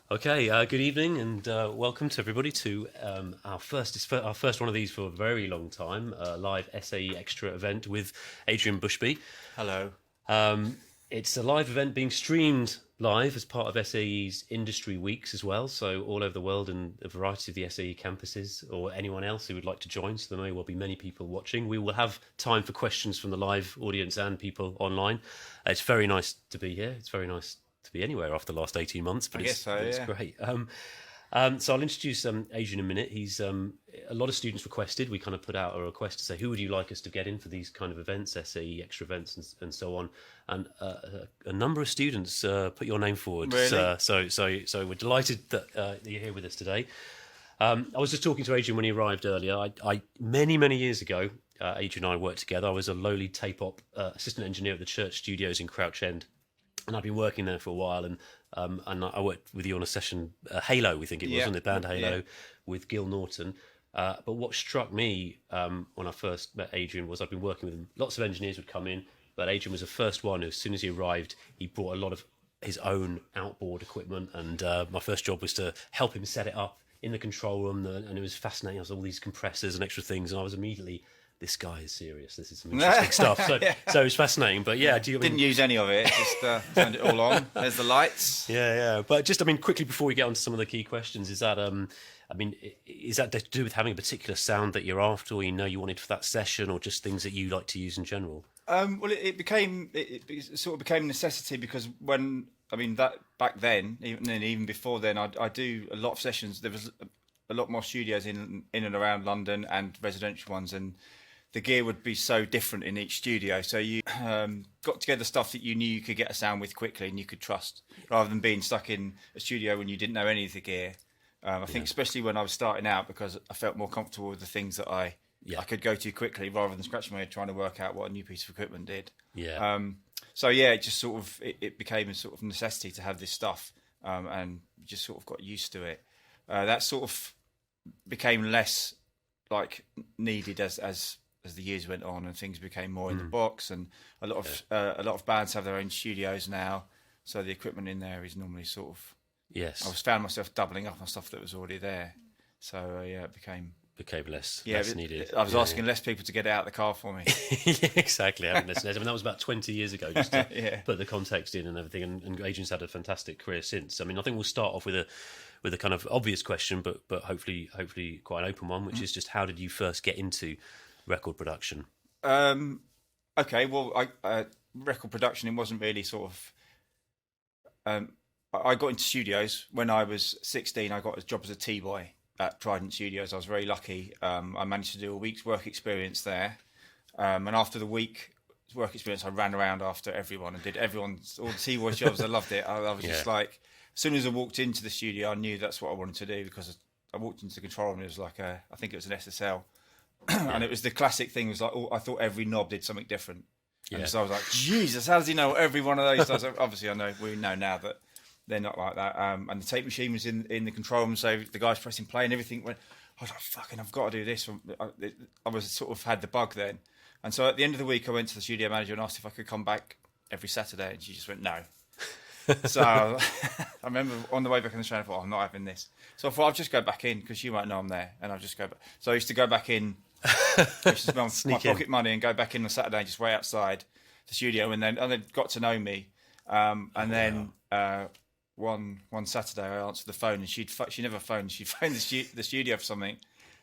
Okay, good evening and welcome to everybody to our first one of these for a very long time, live SAE Extra event with Adrian Bushby. Hello. It's a live event being streamed live as part of SAE's industry weeks as well, so all over the world and a variety of the SAE campuses or anyone else who would like to join, so there may well be many people watching. We will have time for questions from the live audience and people online. It's very nice to be here. It's very nice to be anywhere after the last 18 months, but I guess so, it's yeah. great. So I'll introduce Adrian in a minute. He's a lot of students requested. We kind of put out a request to say, who would you like us to get in for these kind of events, SAE extra events, and so on. And a number of students put your name forward. Really? So we're delighted that you're here with us today. I was just talking to Adrian when he arrived earlier. I many years ago, Adrian and I worked together. I was a lowly tape-op assistant engineer at the Church Studios in Crouch End. And I'd been working there for a while, and I worked with you on a session, Halo, we think it was, on the band Halo, with Gil Norton. But what struck me when I first met Adrian was I'd been working with him. Lots of engineers would come in, but Adrian was the first one who, as soon as he arrived, he brought a lot of his own outboard equipment, and my first job was to help him set it up in the control room, and it was fascinating. I was all these compressors and extra things, and I was immediately, this guy is serious. This is some interesting stuff. So it was fascinating. But yeah, Didn't use any of it. Just turned it all on. There's the lights. Yeah. But just, quickly before we get on to some of the key questions, is that, is that to do with having a particular sound that you're after, or you wanted for that session, or just things that you like to use in general? Well, it sort of became a necessity because that back then, even before then, I do a lot of sessions. There was a lot more studios in and around London and residential ones, and the gear would be so different in each studio. So you got together stuff that you knew you could get a sound with quickly and you could trust, rather than being stuck in a studio when you didn't know any of the gear. I think especially when I was starting out, because I felt more comfortable with the things that I could go to quickly, rather than scratching my head trying to work out what a new piece of equipment did. It just sort of it became a sort of necessity to have this stuff, and just sort of got used to it. That sort of became less needed as the years went on and things became more in the box, and a lot of bands have their own studios now, so the equipment in there is normally sort of I found myself doubling up on stuff that was already there, so it became less needed. I was asking less people to get it out of the car for me. Yeah, exactly. Having less. That was about 20 years ago, just to put the context in and everything. And Adrian's had a fantastic career since. I think we'll start off with a kind of obvious question, but hopefully quite an open one, which is just, how did you first get into record production? Okay, well, record production, it wasn't really sort of. I got into studios when I was 16. I got a job as a T-boy at Trident Studios. I was very lucky. I managed to do a week's work experience there, and after the week's work experience, I ran around after everyone and did all the T-boy jobs. I loved it. I was just like, as soon as I walked into the studio, I knew that's what I wanted to do, because I walked into the control room. It was like I think it was an SSL. And it was the classic thing, was like, I thought every knob did something different. And so I was like, Jesus, how does he know every one of those does? Obviously, we know now that they're not like that. And the tape machine was in the control room, so the guys pressing play and everything went, I was like, fucking, I've got to do this. I was sort of had the bug then. And so at the end of the week, I went to the studio manager and asked if I could come back every Saturday, and she just went, no. So I remember on the way back on the train, I thought, I'm not having this. So I thought, I'll just go back in, because you might know I'm there, and I'll just go back. So I used to go back in, which is my pocket money, and go back in on Saturday and just wait outside the studio, and then got to know me. Then one Saturday, I answered the phone, and she never phoned. She phoned the studio for something,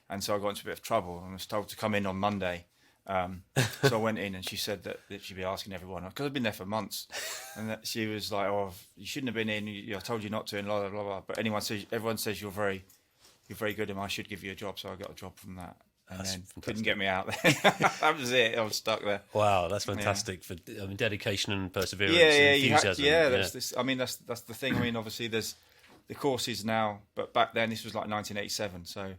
and so I got into a bit of trouble, and I was told to come in on Monday. So I went in, and she said that she'd be asking everyone, because I've been there for months, and that she was like, "Oh, you shouldn't have been in. I told you not to," and blah blah blah blah. But everyone says you're very good, and I should give you a job. So I got a job from that. And that's then fantastic. Couldn't get me out there. That was it. I was stuck there. Wow, that's fantastic for dedication and perseverance and enthusiasm. That's the thing. Obviously there's the courses now, but back then this was like 1987, so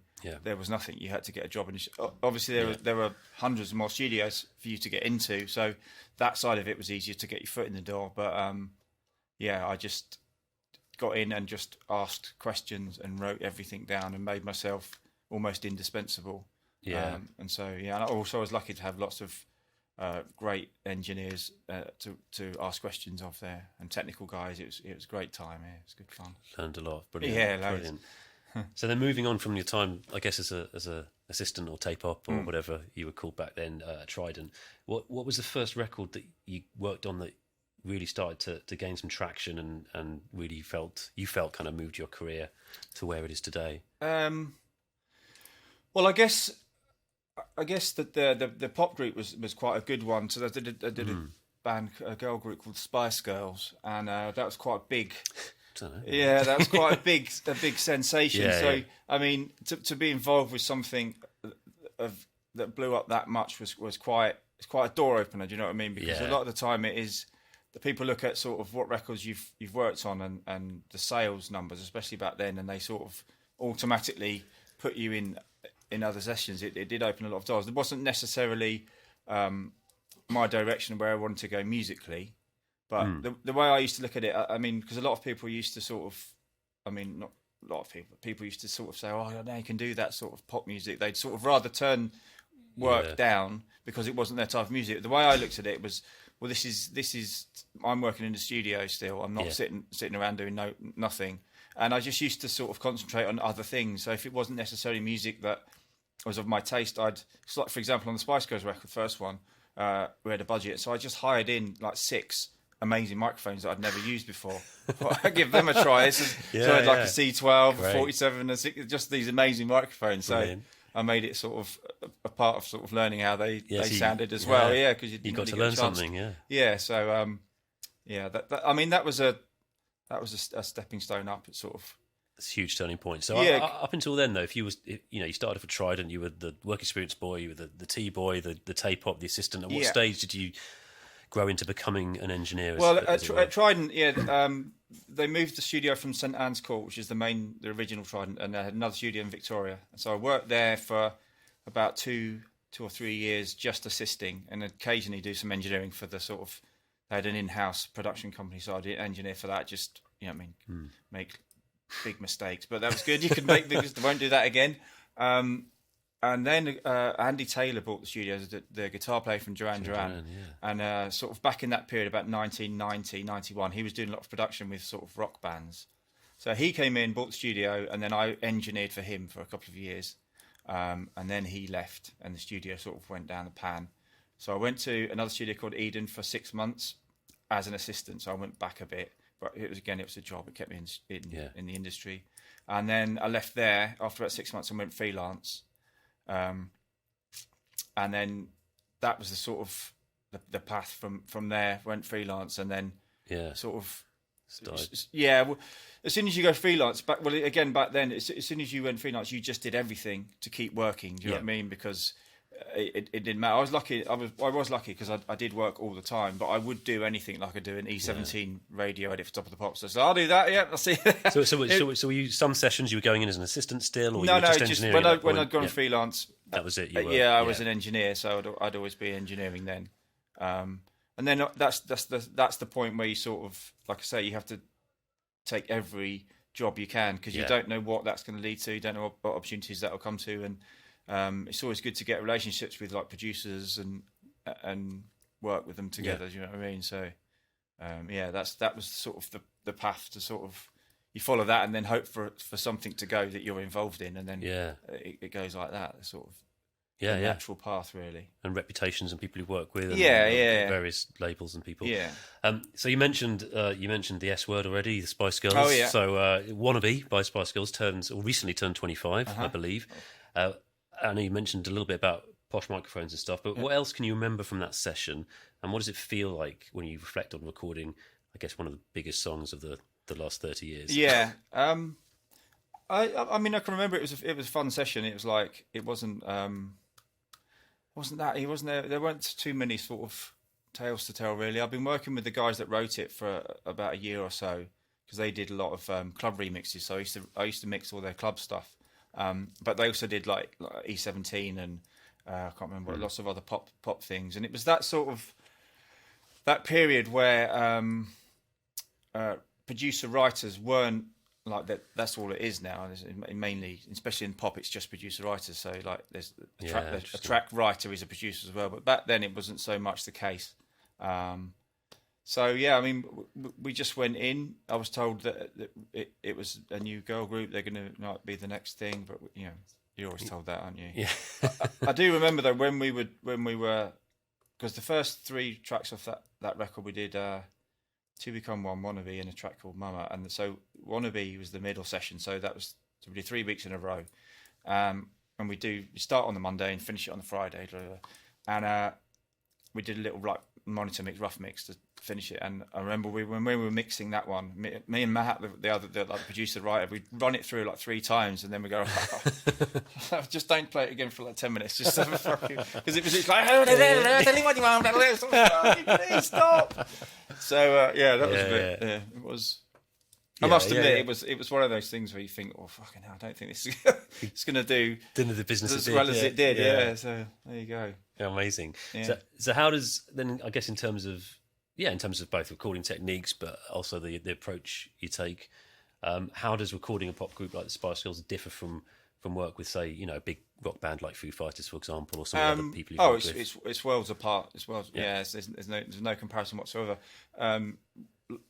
there was nothing. You had to get a job, and obviously there were hundreds more studios for you to get into, so that side of it was easier to get your foot in the door. But I just got in and just asked questions and wrote everything down and made myself almost indispensable. And I also was lucky to have lots of great engineers to ask questions of there, and technical guys. It was a great time. Yeah, it was good fun. Learned a lot. Brilliant. Yeah, loads. Brilliant. So then, moving on from your time, I guess as a assistant or tape op or whatever you were called back then at Trident, what was the first record that you worked on that really started to gain some traction and really felt kind of moved your career to where it is today? Well, I guess that the pop group was quite a good one. So I did a girl group called Spice Girls, and that was quite a big. Yeah, that was quite a big sensation. Yeah. I mean, to be involved with something that blew up that much was quite a door opener. Do you know what I mean? Because a lot of the time it is the people look at sort of what records you've worked on and the sales numbers, especially back then, and they sort of automatically put you in other sessions. It did open a lot of doors. It wasn't necessarily my direction where I wanted to go musically. But the way I used to look at it, I mean, because a lot of people used to sort of, I mean, not a lot of people used to sort of say, oh, now you can do that sort of pop music. They'd sort of rather turn work down because it wasn't their type of music. The way I looked at it was, well, this is, I'm working in the studio still. I'm not sitting around doing nothing. And I just used to sort of concentrate on other things. So if it wasn't necessarily music that was of my taste, it's like, for example, on the Spice Girls record, first one, we had a budget. So I just hired in like 6 amazing microphones that I'd never used before. I give them a try. So I had like a C12, a 47, and just these amazing microphones. So Brilliant. I made it sort of a part of sort of learning how they sounded as well. Yeah, because you got to learn something. Yeah. So I mean that was a stepping stone up. It's sort of. It's a huge turning point. So up until then, though, if you started for Trident, you were the work experience boy, you were the T boy, the tape op, the assistant. At what stage did you grow into becoming an engineer? At Trident, they moved the studio from St Anne's Court, which is the original Trident, and they had another studio in Victoria. And so I worked there for about 2 or 3 years, just assisting, and occasionally do some engineering for the sort of. They had an in-house production company, so I did engineer for that. Just make big mistakes, but that was good. You could make big. Won't do that again. And then Andy Taylor bought the studio, the guitar player from Duran Duran. And sort of back in that period, about 1990, 91, he was doing a lot of production with sort of rock bands. So he came in, bought the studio, and then I engineered for him for a couple of years. And then he left, and the studio sort of went down the pan. So I went to another studio called Eden for 6 months as an assistant. So I went back a bit, but it was a job. It kept me in the industry. And then I left there after about 6 months and went freelance. And then that was the sort of the path from there. Went freelance, and then sort of started. Well, as soon as you go freelance, back then, as soon as you went freelance, you just did everything to keep working. Do you know what I mean? Because it didn't matter. I was lucky. I was lucky because I did work all the time, but I would do anything. Like I do an E17 radio edit for Top of the Pops. So I'll do that. Yeah, I'll see. So were you some sessions you were going in as an assistant still, or no, you were just just engineering? when I'd gone freelance. That was it. I was an engineer, so I'd always be engineering then. And then that's the point where you sort of, like I say, you have to take every job you can because you don't know what that's going to lead to. You don't know what opportunities that will come to, and it's always good to get relationships with like producers and work with them together. Do you know what I mean? So that was sort of the path to sort of you follow that and then hope for something to go that you're involved in, and then it goes like that. Sort of natural path really, and reputations and people you work with, and various labels and people. So you mentioned the S word already, the Spice Girls. Oh yeah. So Wannabe by Spice Girls recently turned 25, I believe. I know you mentioned a little bit about posh microphones and stuff, but what else can you remember from that session, and what does it feel like when you reflect on recording, I guess, one of the biggest songs of the last 30 years? I mean, I can remember it was a fun session. It was like it wasn't there weren't too many sort of tales to tell really. I've been working with the guys that wrote it for about a year or so because they did a lot of club remixes. So I used to mix all their club stuff. But they also did like E17 and I can't remember lots of other pop things, and it was that sort of that period where producer writers weren't like that's all it is now. Mainly, especially in pop, it's just producer writers. So like there's a track writer is a producer as well. But back then it wasn't so much the case. So yeah, I mean, we just went in. I was told that it was a new girl group. They're going to be the next thing. But you know, you're always told that, aren't you? Yeah. I do remember though when we were, because the first 3 tracks off that record we did. To Become One, Wannabe, and a track called Mama. And so Wannabe was the middle session. So that was, so we did 3 weeks in a row. And we start on the Monday and finish it on the Friday. And we did a little like monitor mix, rough mix to finish it. And I remember when we were mixing that one, me and Matt, the producer, writer, we'd run it through like 3 times, and then we go, oh, just don't play it again for like 10 minutes, just because it's like, please stop. So yeah, that was a bit. Yeah, it was. I must admit, it was one of those things where you think, oh fucking hell, I don't think this is going to do the business as well as it did. Yeah, so there you go. Yeah, amazing. Yeah. So how does then, I guess in terms of both recording techniques, but also the approach you take, how does recording a pop group like the Spice Girls differ from work with, say, you know, a big rock band like Foo Fighters, for example, or some of the other people you've worked with? It's worlds apart. It's worlds. Yeah, there's no comparison whatsoever.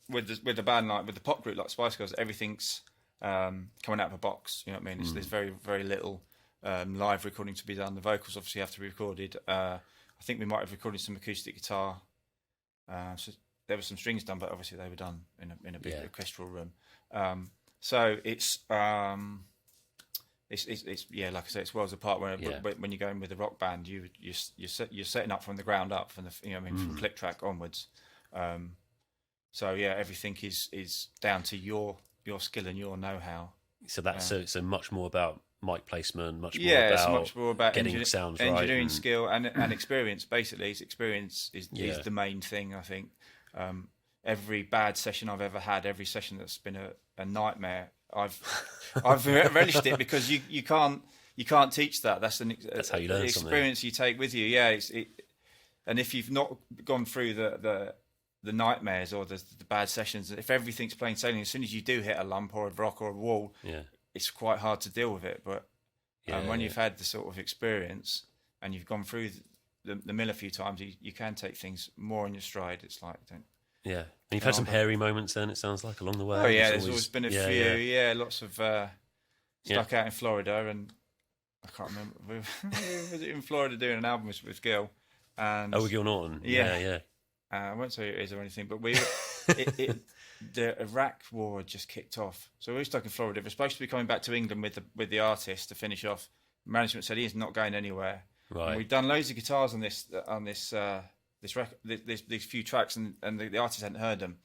With a band like, with the pop group like Spice Girls, everything's coming out of a box. You know what I mean? There's very, very little live recording to be done. The vocals obviously have to be recorded. I think we might have recorded some acoustic guitar. So there were some strings done, but obviously they were done in a big orchestral room. So it's yeah, like I say, it's worlds apart. When you go in with a rock band, you're setting up from the ground up, from from click track onwards. So yeah, everything is down to your skill and your know-how. So that's so much more about mic placement, it's much more about getting sounds right, engineering skill and experience. Basically, experience is the main thing. I think every bad session I've ever had, every session that's been a nightmare, I've relished it, because you can't teach that. That's how you learn the experience something. You take with you. Yeah, and if you've not gone through the nightmares or the bad sessions, if everything's plain sailing, as soon as you do hit a lump or a rock or a wall, it's quite hard to deal with it. But when you've had the sort of experience and you've gone through the mill a few times, you can take things more in your stride. It's like, and you've had some hairy moments then, it sounds like, along the way. Oh yeah, there's always been a few. Yeah, lots of stuck out in Florida, and I can't remember. We was in Florida doing an album with Gil. And with Gil Norton. Yeah. I won't tell you it is or anything, but the Iraq war had just kicked off. So we were stuck in Florida. We were supposed to be coming back to England with the artist to finish off. Management said he's not going anywhere. Right. And we'd done loads of guitars on this record, these few tracks, and the artist hadn't heard them.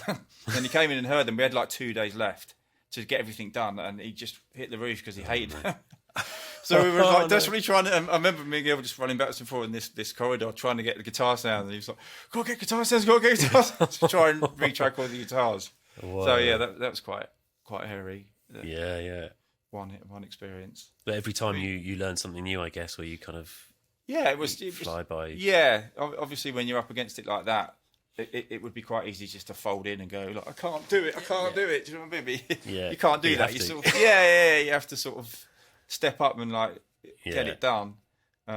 And he came in and heard them. We had like 2 days left to get everything done, and he just hit the roof because he hated them. So we were desperately trying to. I remember me and Gil just running backwards and forth in this corridor trying to get the guitar sound, and he was like, "Go get guitar sounds, go get guitar sounds," to try and retrack all the guitars. Wow. So yeah, that was quite hairy. One experience. But every time you learn something new, I guess, or you kind of it was fly by. Yeah, obviously when you're up against it like that, it would be quite easy just to fold in and go like, I can't do it. Do you know what I mean? You can't do that. You sort of, you have to sort of step up and like get it done. So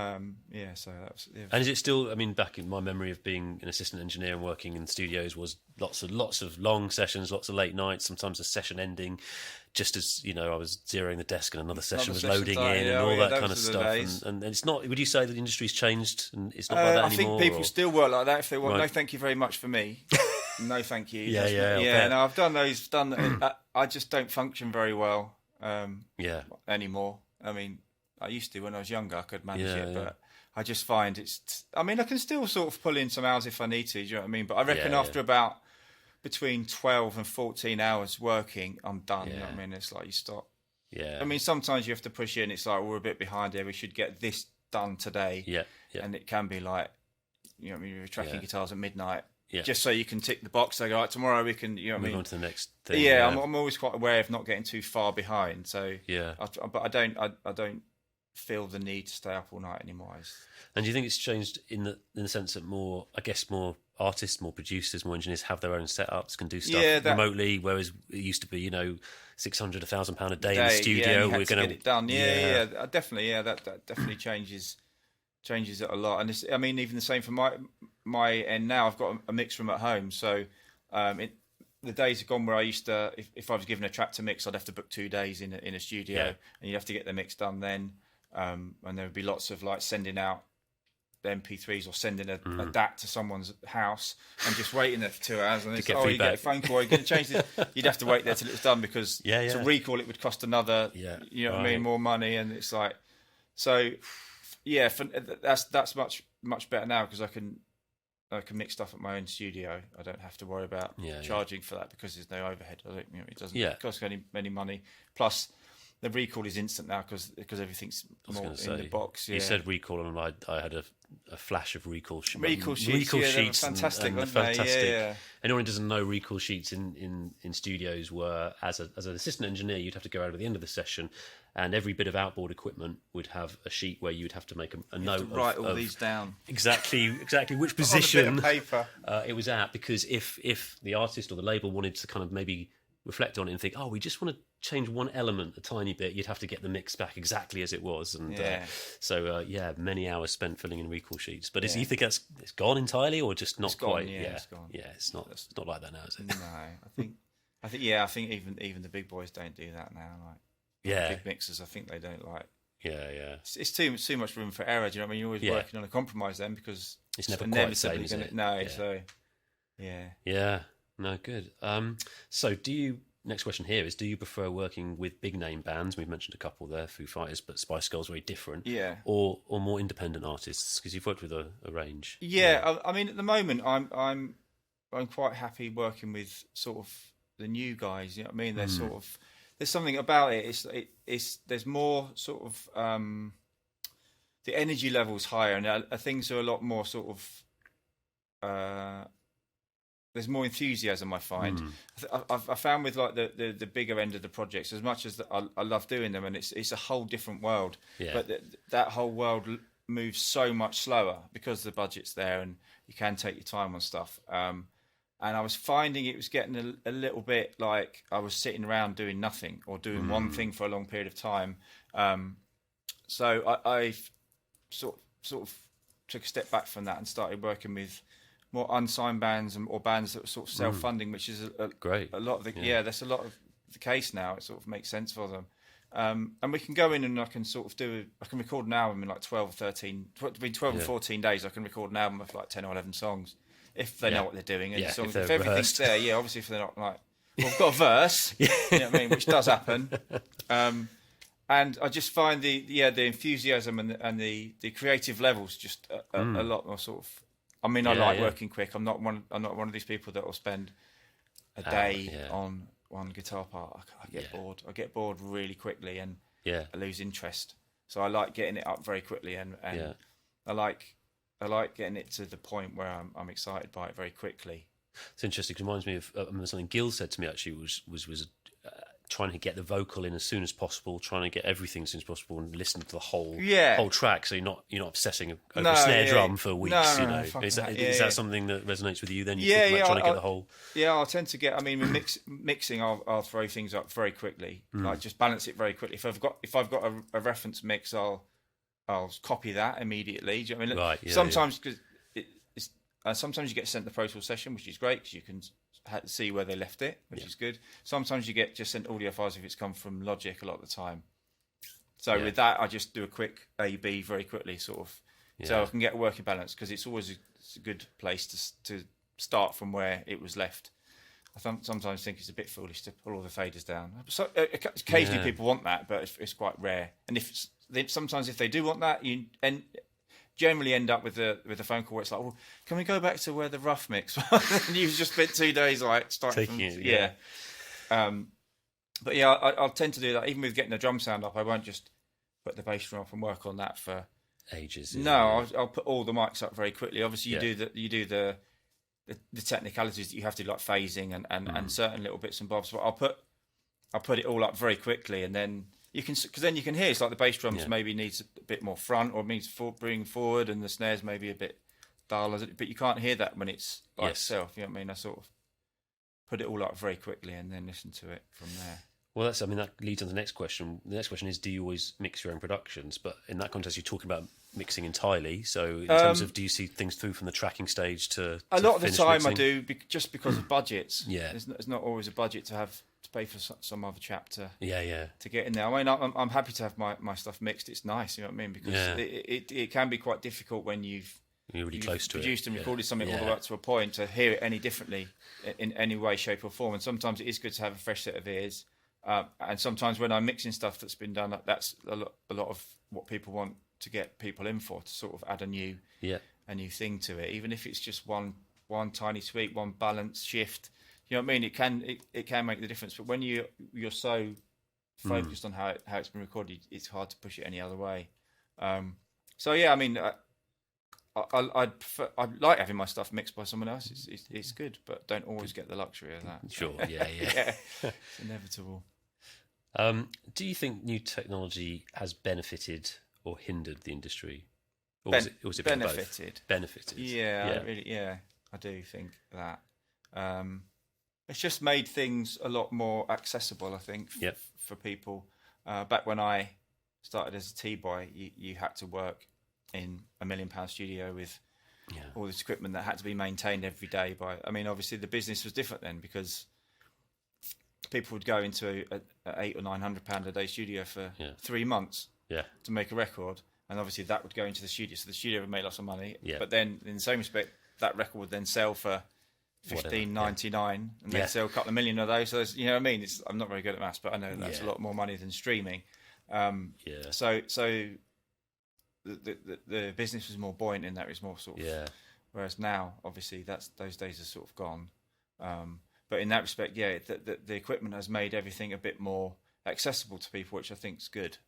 that was. Yeah. And is it still? I mean, back in my memory of being an assistant engineer and working in studios was lots of long sessions, lots of late nights. Sometimes a session ending just as I was zeroing the desk and another session was loading in and all that kind of stuff. And it's not. Would you say that the industry's changed and it's not like that anymore? I think people still work like that if they want. Right. No, thank you very much for me. No, thank you. No, I've done those. I just don't function very well. Anymore. I mean, I used to when I was younger. I could manage it, but I just find I can still sort of pull in some hours if I need to. Do you know what I mean? But I reckon after about between 12 and 14 hours working, I'm done. You know what I mean? It's like you stop. Yeah. I mean, sometimes you have to push in. It's like, we're a bit behind here. We should get this done today. Yeah. And it can be like, you're tracking guitars at midnight. Yeah. Just so you can tick the box. They go, right, tomorrow we can, move on to the next thing. Yeah, I'm always quite aware of not getting too far behind. So but I don't feel the need to stay up all night anymore. And do you think it's changed in the sense that more artists, more producers, more engineers have their own setups, can do stuff Yeah, remotely, whereas it used to be, £600, £1,000 a day in the Yeah, studio. and you We're had to going get it done. Yeah, definitely. Yeah, that definitely changes it a lot. And I mean, even the same for my end now. I've got a mix room at home, so the days are gone where I used to, if I was given a track to mix, I'd have to book 2 days in a studio, and you'd have to get the mix done then. And there would be lots of like sending out the MP3s or sending a DAT to someone's house and just waiting there for 2 hours. And it's, you get a phone call, you're going to change this. You'd have to wait there till it was done, because to recall it would cost another, you know what I mean, more money. And it's like, so yeah, that's much better now, because I can mix stuff at my own studio. I don't have to worry about charging for that, because there's no overhead. It doesn't cost any money. Plus, the recall is instant now, because everything's more in the box. Yeah. You said recall, and I had a flash of recall sheets. Recall sheets, fantastic, and fantastic. Yeah. Anyone who doesn't know, recall sheets in studios were, as an assistant engineer, you'd have to go out at the end of the session, and every bit of outboard equipment would have a sheet where you would have to make a note to write all these down. Exactly which position on a bit of paper. It was at, because if the artist or the label wanted to kind of maybe reflect on it and think, we just want to change one element a tiny bit, you'd have to get the mix back exactly as it was. And many hours spent filling in recall sheets. But do you think it's gone entirely, or just not quite? It's gone. Yeah, it's not like that now, is it? No, I think even the big boys don't do that now. Like big mixers, I think they don't like. Yeah. It's too much room for error. Do you know what I mean? You're always working on a compromise then, because it's never quite the same, is it? No, so yeah. No, good. So next question here is, do you prefer working with big name bands? We've mentioned a couple there, Foo Fighters, but Spice Girls very different. Yeah. Or more independent artists, because you've worked with a range. Yeah, I mean, at the moment, I'm quite happy working with sort of the new guys. You know what I mean? They're sort of, there's something about it. It's there's more sort of the energy level's higher, and things are a lot more sort of. There's more enthusiasm, I find. I found with like the bigger end of the projects, as much as I love doing them, and it's a whole different world. Yeah. But that whole world moves so much slower, because the budget's there and you can take your time on stuff. And I was finding it was getting a little bit like I was sitting around doing nothing, or doing one thing for a long period of time. So I sort of took a step back from that and started working with more unsigned bands or bands that were sort of self-funding, which is great. A lot of that's a lot of the case now. It sort of makes sense for them, and we can go in and I can record an album in like between 12 and 14 days. I can record an album of like 10 or 11 songs if they know what they're doing, and songs, if everything's there. Yeah, obviously if they're not like, we've got a verse, you know what I mean, which does happen. And I just find the enthusiasm and the creative levels just a lot more sort of. I mean, I like working quick. I'm not one of these people that will spend a day on one guitar part. I get bored. I get bored really quickly, and I lose interest. So I like getting it up very quickly, and I like getting it to the point where I'm excited by it very quickly. It's interesting. It reminds me of something Gil said to me, actually, was trying to get the vocal in as soon as possible, trying to get everything as soon as possible, and listen to the whole track, so you're not obsessing over a snare drum for weeks. Is that something that resonates with you? Then you think about trying to get the whole. Yeah, I'll tend to get. I mean, with mixing, I'll throw things up very quickly, like just balance it very quickly. If I've got a reference mix, I'll copy that immediately. Do you know what I mean? Right. Yeah, sometimes because sometimes you get sent the Pro Tools session, which is great because you can see where they left it, which is good. Sometimes you get just sent audio files if it's come from Logic a lot of the time. So with that, I just do a quick A/B very quickly, sort of, so I can get a working balance, because it's always a good place to start from where it was left. I sometimes think it's a bit foolish to pull all the faders down. So occasionally people want that, but it's quite rare. And sometimes if they do want that, you generally end up with a phone call where it's like, well, can we go back to where the rough mix was? And you've just spent 2 days like starting from but I'll tend to do that. Even with getting the drum sound up, I won't just put the bass drum up and work on that for ages. I'll put all the mics up very quickly. Obviously you do the technicalities that you have to, like phasing and certain little bits and bobs, but I'll put it all up very quickly, and then you can, because then you can hear it's like the bass drums maybe needs a bit more front, or needs bring forward, and the snares maybe a bit dull, but you can't hear that when it's by Yes. itself. You know what I mean? I sort of put it all up very quickly and then listen to it from there. Well, that leads on to the next question. The next question is, do you always mix your own productions? But in that context, you're talking about mixing entirely. So in terms of, do you see things through from the tracking stage to a lot of the finished time mixing? I do, just because of budgets. Yeah. There's not always a budget to pay for some other chapter. Yeah. To get in there. I mean, I'm happy to have my stuff mixed. It's nice, you know what I mean? Because it can be quite difficult when you're really close to produced it. and recorded something all the way up to a point to hear it any differently in any way, shape or form. And sometimes it is good to have a fresh set of ears. And sometimes when I'm mixing stuff that's been done, that's a lot of what people want to get people in for, to sort of add a new thing to it, even if it's just one tiny tweak, one balance shift. You know what I mean? It can make the difference. But when you're so focused on how it's been recorded, it's hard to push it any other way. So yeah, I mean, I like having my stuff mixed by someone else. It's good, but don't always get the luxury of that. Sure, yeah. It's inevitable. Do you think new technology has benefited or hindered the industry? Or was it benefited? Both? Benefited. Yeah. I do think that. It's just made things a lot more accessible, I think, for people. Back when I started as a T-boy, you had to work in £1 million studio with all this equipment that had to be maintained every day. I mean, obviously the business was different then, because people would go into a £800 or £900 a day studio for 3 months to make a record, and obviously that would go into the studio, so the studio would make lots of money. But then, in the same respect, that record would then sell for $15.99, and they'd sell a couple of million of those. So you know what I mean? I'm not very good at maths, but I know that's a lot more money than streaming. So the business was more buoyant in that. It was more sort of. Whereas now, obviously, those days are sort of gone. But in that respect, the equipment has made everything a bit more accessible to people, which I think is good.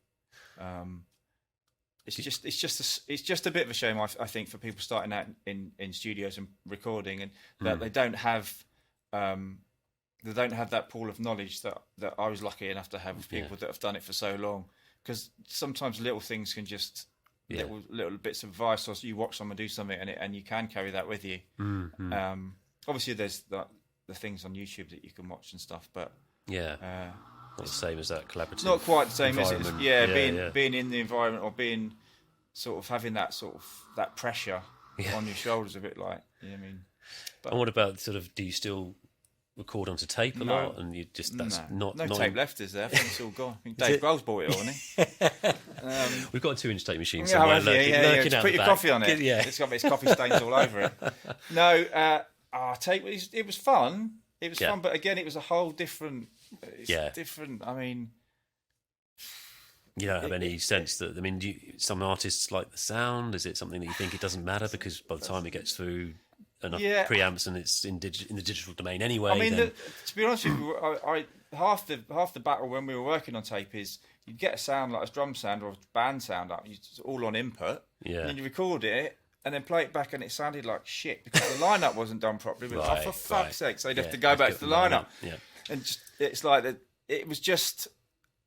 It's just a bit of a shame, I think, for people starting out in studios and recording, and that they don't have that pool of knowledge that I was lucky enough to have with people that have done it for so long. Because sometimes little things can just little bits of advice, or you watch someone do something and you can carry that with you. Obviously, there's the things on YouTube that you can watch and stuff, but not the same as that collaborative. Not quite the same, is it? Being in the environment, or being sort of having that sort of that pressure on your shoulders, a bit like, you know what I mean? And what about sort of, do you still record onto tape a lot? And you just, that's not tape left, is there? I think it's all gone. I think Dave Grohl's bought it all, hasn't he? We've got a 2-inch tape machine somewhere. Lurking Just out put the your back. coffee on it. It's got its coffee stains all over it. No, tape. It was fun. It was fun, but again, it was a whole different. Different. I mean, you don't have any sense that. I mean, some artists like the sound. Is it something that you think it doesn't matter because by the time it gets through enough preamps and it's in the digital domain anyway? I mean, to be honest with you, I half the battle when we were working on tape is you'd get a sound like a drum sound or a band sound up, it's all on input, and then you record it and then play it back, and it sounded like shit because the lineup wasn't done properly. But for fuck's sake, so you'd have to go back to the lineup. And it's like that. It was just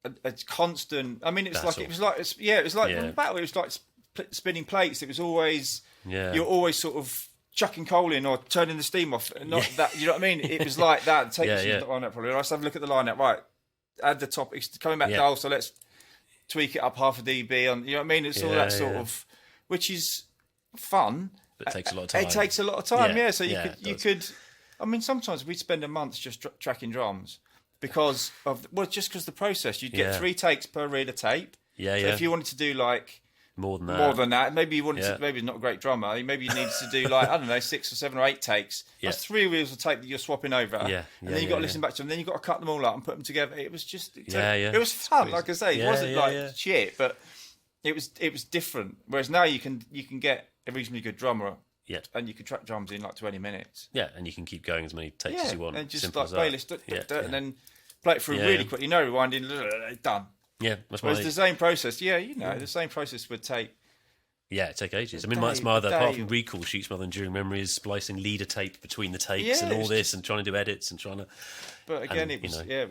a constant. I mean, it was like the battle. It was like spinning plates. It was always you're always sort of chucking coal in or turning the steam off. Not that, you know what I mean. It was like that. Take the lineup probably. Let's have a look at the lineup. Right, add the top. It's coming back dull, so let's tweak it up half a dB. On, you know what I mean. It's all that sort of, which is fun. But it takes a lot of time. It takes a lot of time. So you could. I mean, sometimes we'd spend a month just tracking drums because of the process. You'd get 3 takes per reel of tape. So if you wanted to do like more than that, maybe you wanted to, maybe not a great drummer. Maybe you needed to do like, I don't know, 6 or 7 or 8 takes. That's 3 reels of tape that you're swapping over. And then you've got to listen back to them. Then you've got to cut them all up and put them together. It was just, it was fun. Like I say, it wasn't like shit, but it was different. Whereas now you can get a reasonably good drummer. And you can track drums in like 20 minutes. And you can keep going as many takes as you want. And just simple like playlist, and then play it through really quickly. No rewinding, done. Whereas the same process, the same process would take. Take ages. I mean, my other, apart from recall sheets, my other enduring memory is splicing leader tape between the takes and all this, and trying to do edits and trying to. But again, it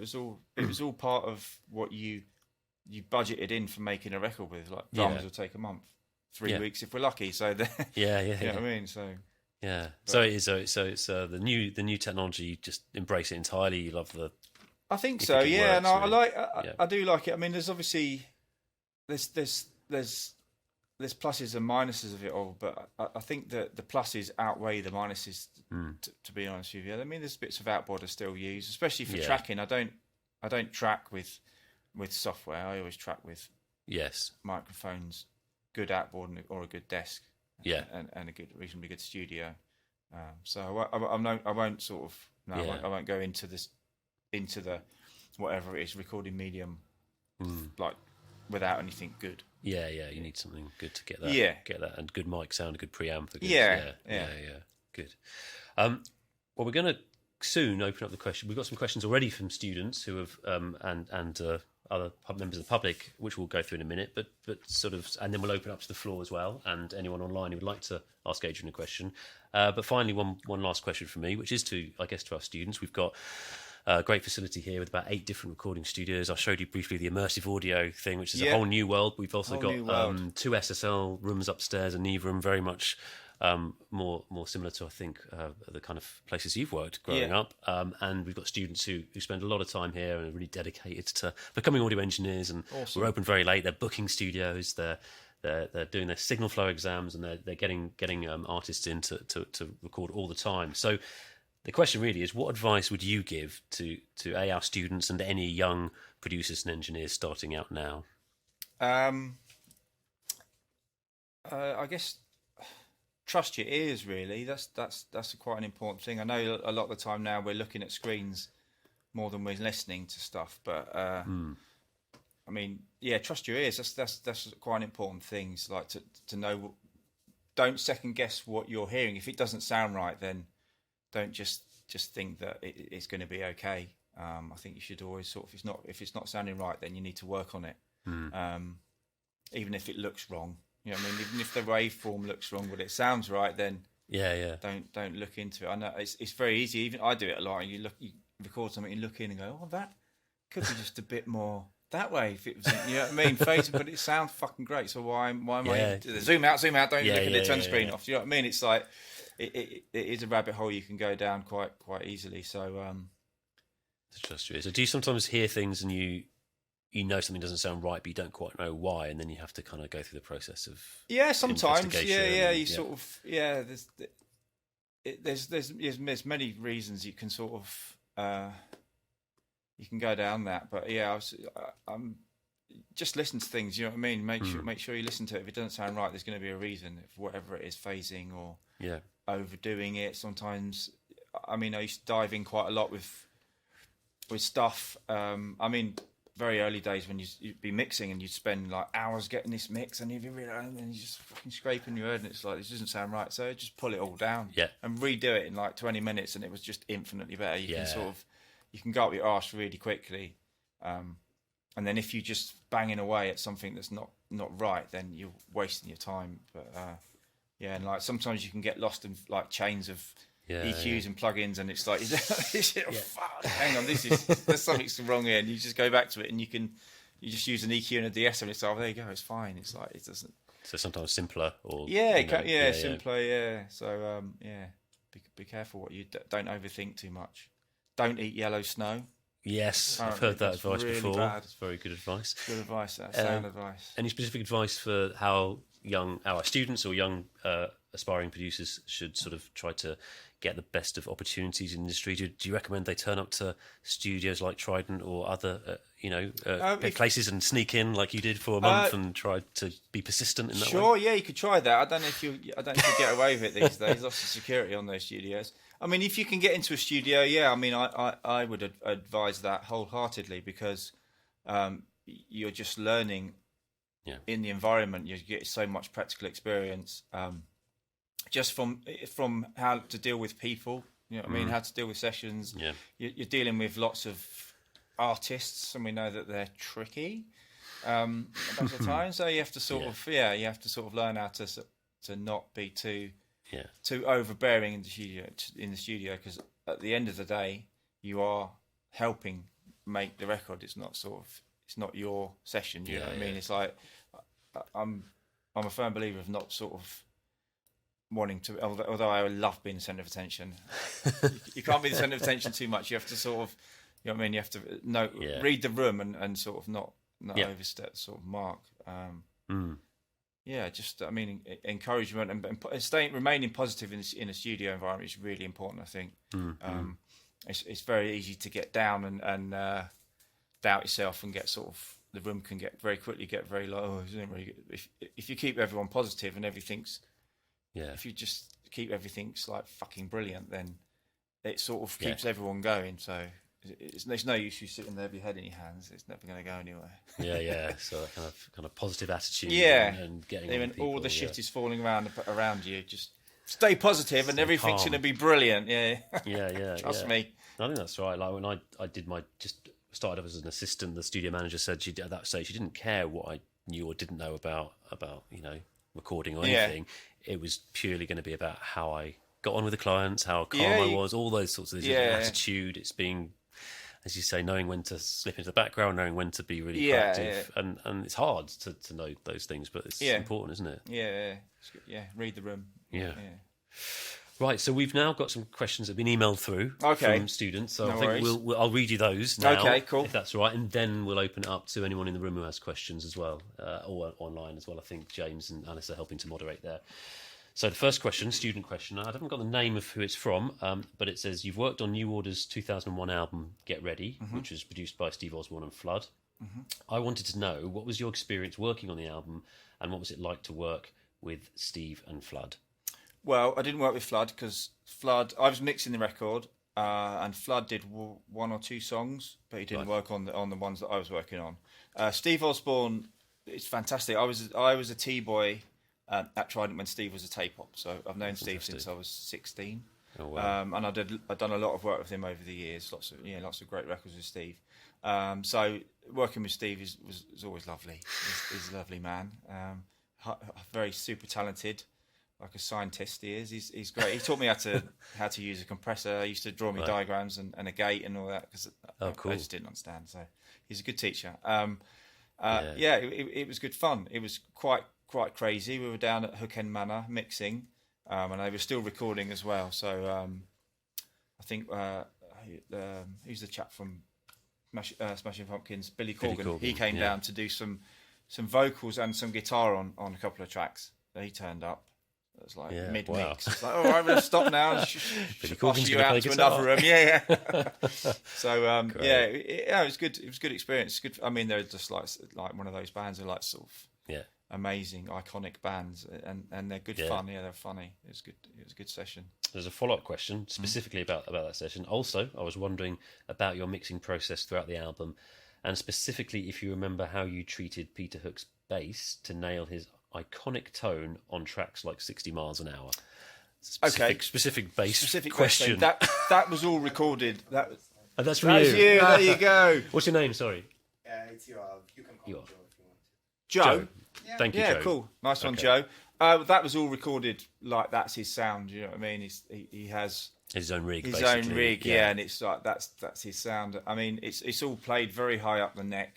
was all part of what you budgeted in for making a record with. Like drums will take a month. 3 weeks if we're lucky. So you know what I mean. So yeah. So it is. So it's the new technology. You just embrace it entirely. You love the. I think so. Yeah, works, and really. I do like it. I mean, there's obviously there's pluses and minuses of it all, but I think that the pluses outweigh the minuses. To be honest with you, I mean, there's bits of outboard I still use, especially for tracking. I don't track with software. I always track with microphones, good outboard or a good desk, and a reasonably good studio. So I won't sort of I won't go into the whatever it is recording medium like without anything good. Yeah, you need something good to get that. Get that, and good mic sound, a good preamp. Yeah. Good. Well, we're going to soon open up the question. We've got some questions already from students who have and other members of the public, which we'll go through in a minute. But sort of, and then we'll open up to the floor as well, and anyone online who would like to ask Adrian a question. But finally, one last question from me, which is to our students. We've got a great facility here with about 8 different recording studios. I showed you briefly the immersive audio thing, which is a whole new world. We've also got 2 SSL rooms upstairs, a Neve room, very much more similar to, I think, the kind of places you've worked growing up. And we've got students who spend a lot of time here and are really dedicated to becoming audio engineers. And we're open very late. They're booking studios. They're doing their signal flow exams, and they're getting artists in to record all the time. So the question really is, what advice would you give to our students and any young producers and engineers starting out now? I guess trust your ears. Really, that's quite an important thing. I know a lot of the time now we're looking at screens more than we're listening to stuff. But I mean, trust your ears. That's quite an important thing. It's like to know. Don't second guess what you're hearing. If it doesn't sound right, then don't just think that it's going to be okay. I think you should always sort of, if it's not sounding right, then you need to work on it. Even if it looks wrong, you know what I mean. Even if the waveform looks wrong, but it sounds right, then don't look into it. I know it's very easy. Even I do it a lot. And you record something, you look in and go, oh, that could be just a bit more that way. If it was, you know what I mean, phasing, but it sounds fucking great. So why am I zoom out? Don't look at it. Turn the screen off. Do you know what I mean? It's like. It is a rabbit hole you can go down quite easily. So, to trust you. So, do you sometimes hear things and you know something doesn't sound right, but you don't quite know why, and then you have to kind of go through the process of sometimes sort of there's many reasons you can sort of you can go down that, but I'm just listen to things. You know what I mean? Make sure you listen to it. If it doesn't sound right, there's going to be a reason. If whatever it is, phasing or overdoing it. Sometimes, I mean, I used to dive in quite a lot with stuff. I mean, very early days when you'd be mixing and you'd spend like hours getting this mix, and you're just fucking scraping your head, and it's like, this doesn't sound right. So just pull it all down and redo it in like 20 minutes, and it was just infinitely better. You can go up your arse really quickly. And then if you just banging away at something that's not right, then you're wasting your time. But and like sometimes you can get lost in like chains of EQs and plugins, and it's like, fuck, hang on, there's something wrong here, and you just go back to it, and you just use an EQ and a De-Esser, and it's like, oh, there you go, it's fine. It's like, it doesn't. So sometimes simpler, or simpler. So be careful what you don't overthink too much. Don't eat yellow snow. Yes, I've heard that advice really before. Bad. It's very good advice. Good advice, sound advice. Any specific advice for how our students or young aspiring producers should sort of try to get the best of opportunities in the industry? Do you recommend they turn up to studios like Trident or other, places and sneak in like you did for a month and try to be persistent in that way? Sure, you could try that. I don't know if you get away with it these days. Lots of security on those studios. I mean, if you can get into a studio, I mean, I would advise that wholeheartedly, because you're just learning in the environment. You get so much practical experience just from how to deal with people. You know what I mean? How to deal with sessions. Yeah. You're dealing with lots of artists, and we know that they're tricky most of the time. So you have to sort of learn how to not be too overbearing in the studio, because at the end of the day you are helping make the record. It's not your session. You know what I mean? It's like I'm I'm a firm believer of not sort of wanting to. Although I love being the centre of attention, you can't be the centre of attention too much. You have to sort of, you know what I mean. You have to read the room and sort of not overstep the sort of mark. Yeah, just I mean, encouragement and remaining positive in a studio environment is really important. I think it's very easy to get down and doubt yourself and get sort of the room can get very low. Oh, isn't really good. If you keep everyone positive and everything's if you just keep everything's like fucking brilliant, then it sort of keeps everyone going. So. There's no use you sitting there with your head in your hands. It's never going to go anywhere. Yeah. So that kind of positive attitude. And getting even people, all the shit is falling around you. Just stay positive, and everything's going to be brilliant. Yeah. Trust me. I think that's right. Like when I did just started off as an assistant, the studio manager said at that stage she didn't care what I knew or didn't know about recording or anything. It was purely going to be about how I got on with the clients, how calm I was, all those sorts of things. Attitude. It's being, as you say, knowing when to slip into the background, knowing when to be really proactive, and it's hard to know those things, but it's important, isn't it? Yeah. Read the room. Yeah. Right, so we've now got some questions that have been emailed through from students. So I think I'll read you those now, cool. if that's all right, and then we'll open it up to anyone in the room who has questions as well, or online as well. I think James and Alice are helping to moderate there. So the first question, student question, I haven't got the name of who it's from, but it says, you've worked on New Order's 2001 album, Get Ready, which was produced by Steve Osborne and Flood. I wanted to know, what was your experience working on the album, and what was it like to work with Steve and Flood? Well, I didn't work with Flood, because I was mixing the record, and Flood did one or two songs, but he didn't work on the ones that I was working on. Steve Osborne, it's fantastic. I was a T-boy at Trident when Steve was a tape op, so I've known Steve since I was 16. Oh, wow. And I've done a lot of work with him over the years. Lots of great records with Steve. So working with Steve was always lovely. He's a lovely man. Very super talented, like a scientist he is. He's great. He taught me how to use a compressor. He used to draw me diagrams and a gate and all that, because I just didn't understand. So he's a good teacher. It was good fun. It was quite crazy. We were down at Hook End Manor mixing, and they were still recording as well. So I think who's the chap from Smashing Pumpkins, Billy Corgan. He came down to do some vocals and some guitar on a couple of tracks. He turned up. It was like mid-mix. Wow. It's like, all right, we're going to stop now. Billy Corgan's you out to another room. Yeah. So it was good. It was a good experience. Good. I mean, they're just like one of those bands who are like sort of amazing, iconic bands, and they're good fun. Yeah, they're funny. It was good. It was a good session. There's a follow-up question specifically about that session. Also, I was wondering about your mixing process throughout the album, and specifically if you remember how you treated Peter Hook's bass to nail his iconic tone on tracks like 60 Miles an Hour. Specific bass question. That was all recorded. That's from you. There you go. What's your name? Sorry. It's you. You can call me Joe if you want. Joe. Yeah. Thank you, Joe. Yeah, cool. Nice one, Joe. That was all recorded like that's his sound. You know what I mean? He has his own rig. His own rig, and it's like that's his sound. I mean, it's all played very high up the neck.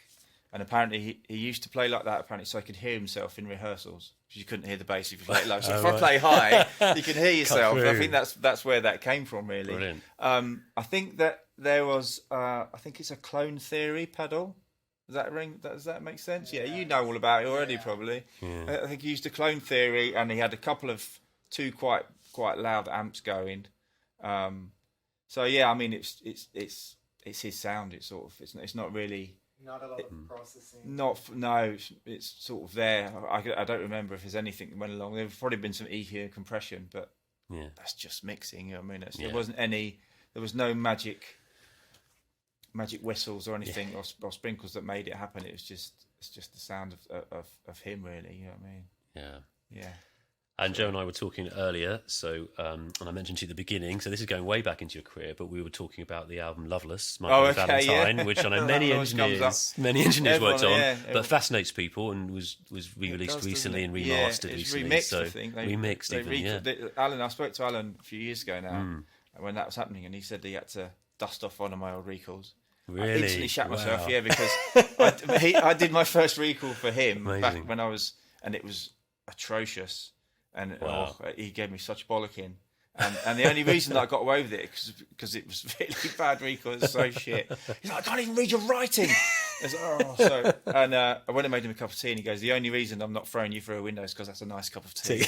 And apparently he used to play like that, so he could hear himself in rehearsals. Because you couldn't hear the bass if you play low. So if I play high, you can hear yourself. I think that's where that came from, really. Brilliant. I think that there was, I think it's a Clone Theory pedal. Does that make sense? Yeah, you know all about it already, probably. Yeah. I think he used a Clone Theory, and he had a couple of two quite loud amps going. So yeah, I mean it's his sound. It's not really. Not a lot of processing. It's sort of there. I don't remember if there's anything that went along. There's probably been some EQ and compression, but that's just mixing. You know what I mean, there wasn't any. There was no magic whistles or anything or sprinkles that made it happen. It's just the sound of him, really. You know what I mean? Yeah. And Joe and I were talking earlier, and I mentioned to you at the beginning, so this is going way back into your career, but we were talking about the album Loveless, Michael Valentine, which I know many engineers worked on, but fascinates people and was re-released recently and remastered recently. Remixed, I think. Remixed, Alan, I spoke to Alan a few years ago now, when that was happening, and he said he had to dust off one of my old recalls. Really? I instantly shat myself, because I did my first recall for him back when I was, and it was atrocious, and Wow. he gave me such bollocking. And the only reason that I got away with it because it was really bad record. It's so shit. He's like, I can't even read your writing. It's like, I went and made him a cup of tea, and he goes, the only reason I'm not throwing you through a window is because that's a nice cup of tea.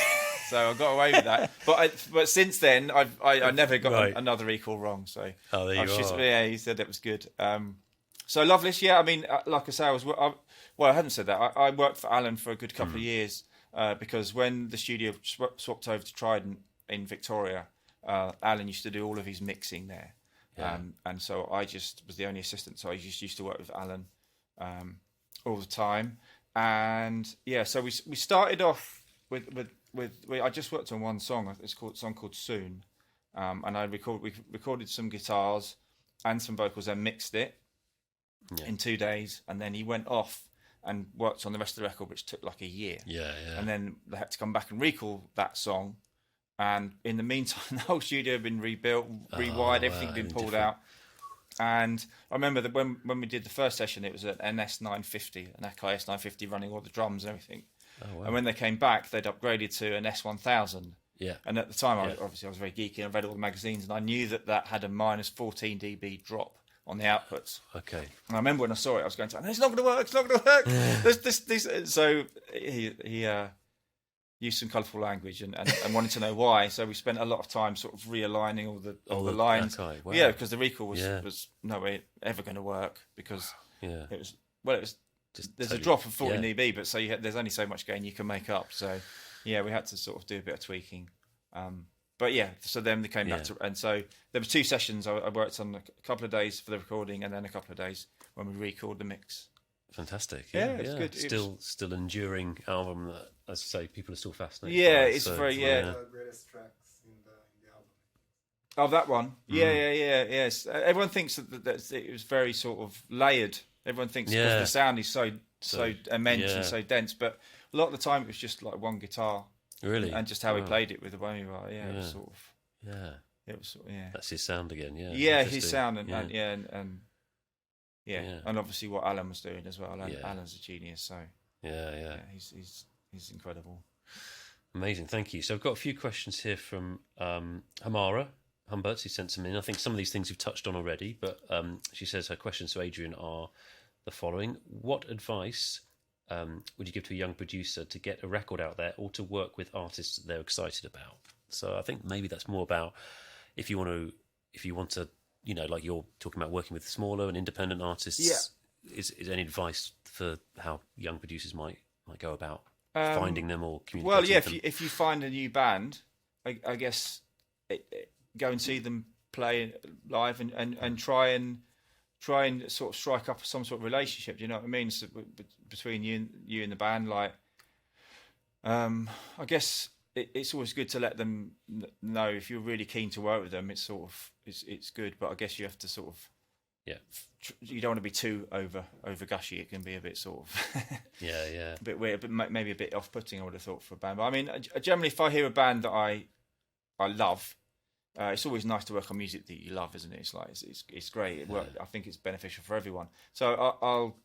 So I got away with that. But since then, I never got another recall wrong. So there you are. Yeah, he said that was good. So Loveless, yeah. I mean, like I say, I hadn't said that. I worked for Alan for a good couple of years because when the studio swapped over to Trident in Victoria, Alan used to do all of his mixing there. Yeah. And so I just was the only assistant. So I just used to work with Alan all the time. And yeah, so we started off with I just worked on one song. It's a song called Soon. And we recorded some guitars and some vocals and mixed it in 2 days. And then he went off and worked on the rest of the record, which took like a year. Yeah. And then they had to come back and recall that song. And in the meantime, the whole studio had been rebuilt, rewired, everything had been pulled out. And I remember that when we did the first session, it was an NS950, an Akai S950 running all the drums and everything. Oh, wow. And when they came back, they'd upgraded to an S1000. Yeah. And at the time, I was very geeky and I read all the magazines, and I knew that had a minus 14 dB drop on the outputs. Okay. And I remember when I saw it, I was going to, it's not going to work, it's not going to work. this. So he used some colourful language and wanted to know why. So we spent a lot of time sort of realigning all the lines. Akai. Wow. Yeah, because the recall was no way ever going to work because it was just there's a drop of 14 dB, but there's only so much gain you can make up. So yeah, we had to sort of do a bit of tweaking. But yeah, so then they came back to, and so there were 2 sessions. I worked on a couple of days for the recording, and then a couple of days when we recorded the mix. Fantastic. Yeah, it's good. Still enduring album that, as I say, people are still fascinated. Yeah, by. it's very The greatest tracks in the album. Oh, that one. Yes. Everyone thinks that it was very sort of layered. Everyone thinks because the sound is so immense and so dense, but a lot of the time it was just like one guitar. Really? And just how he played it with the one bar. Yeah, it was sort of. Yeah. It was. That's his sound again. Yeah. Yeah, his sound and and obviously what Alan was doing as well. Alan's a genius, so he's incredible. Amazing, thank you. So I've got a few questions here from Hamara Humberts, who sent some in. I think some of these things you've touched on already, but she says her questions to Adrian are the following: what advice would you give to a young producer to get a record out there or to work with artists that they're excited about? So I think maybe that's more about if you want to, you know, like you're talking about working with smaller and independent artists. Yeah. Is any advice for how young producers might go about finding them or communicating? Well, yeah, with them? if you find a new band, I guess go and see them play live and try and sort of strike up some sort of relationship. Do you know what I mean? So, between you and the band, like, I guess it's always good to let them know if you're really keen to work with them. It's sort of it's good, but I guess you have to sort of you don't want to be too over gushy. It can be a bit sort of a bit weird, but maybe a bit off-putting. I would have thought for a band. But I mean, generally, if I hear a band that I love. It's always nice to work on music that you love, isn't it? It's like it's great. I think it's beneficial for everyone. So I'll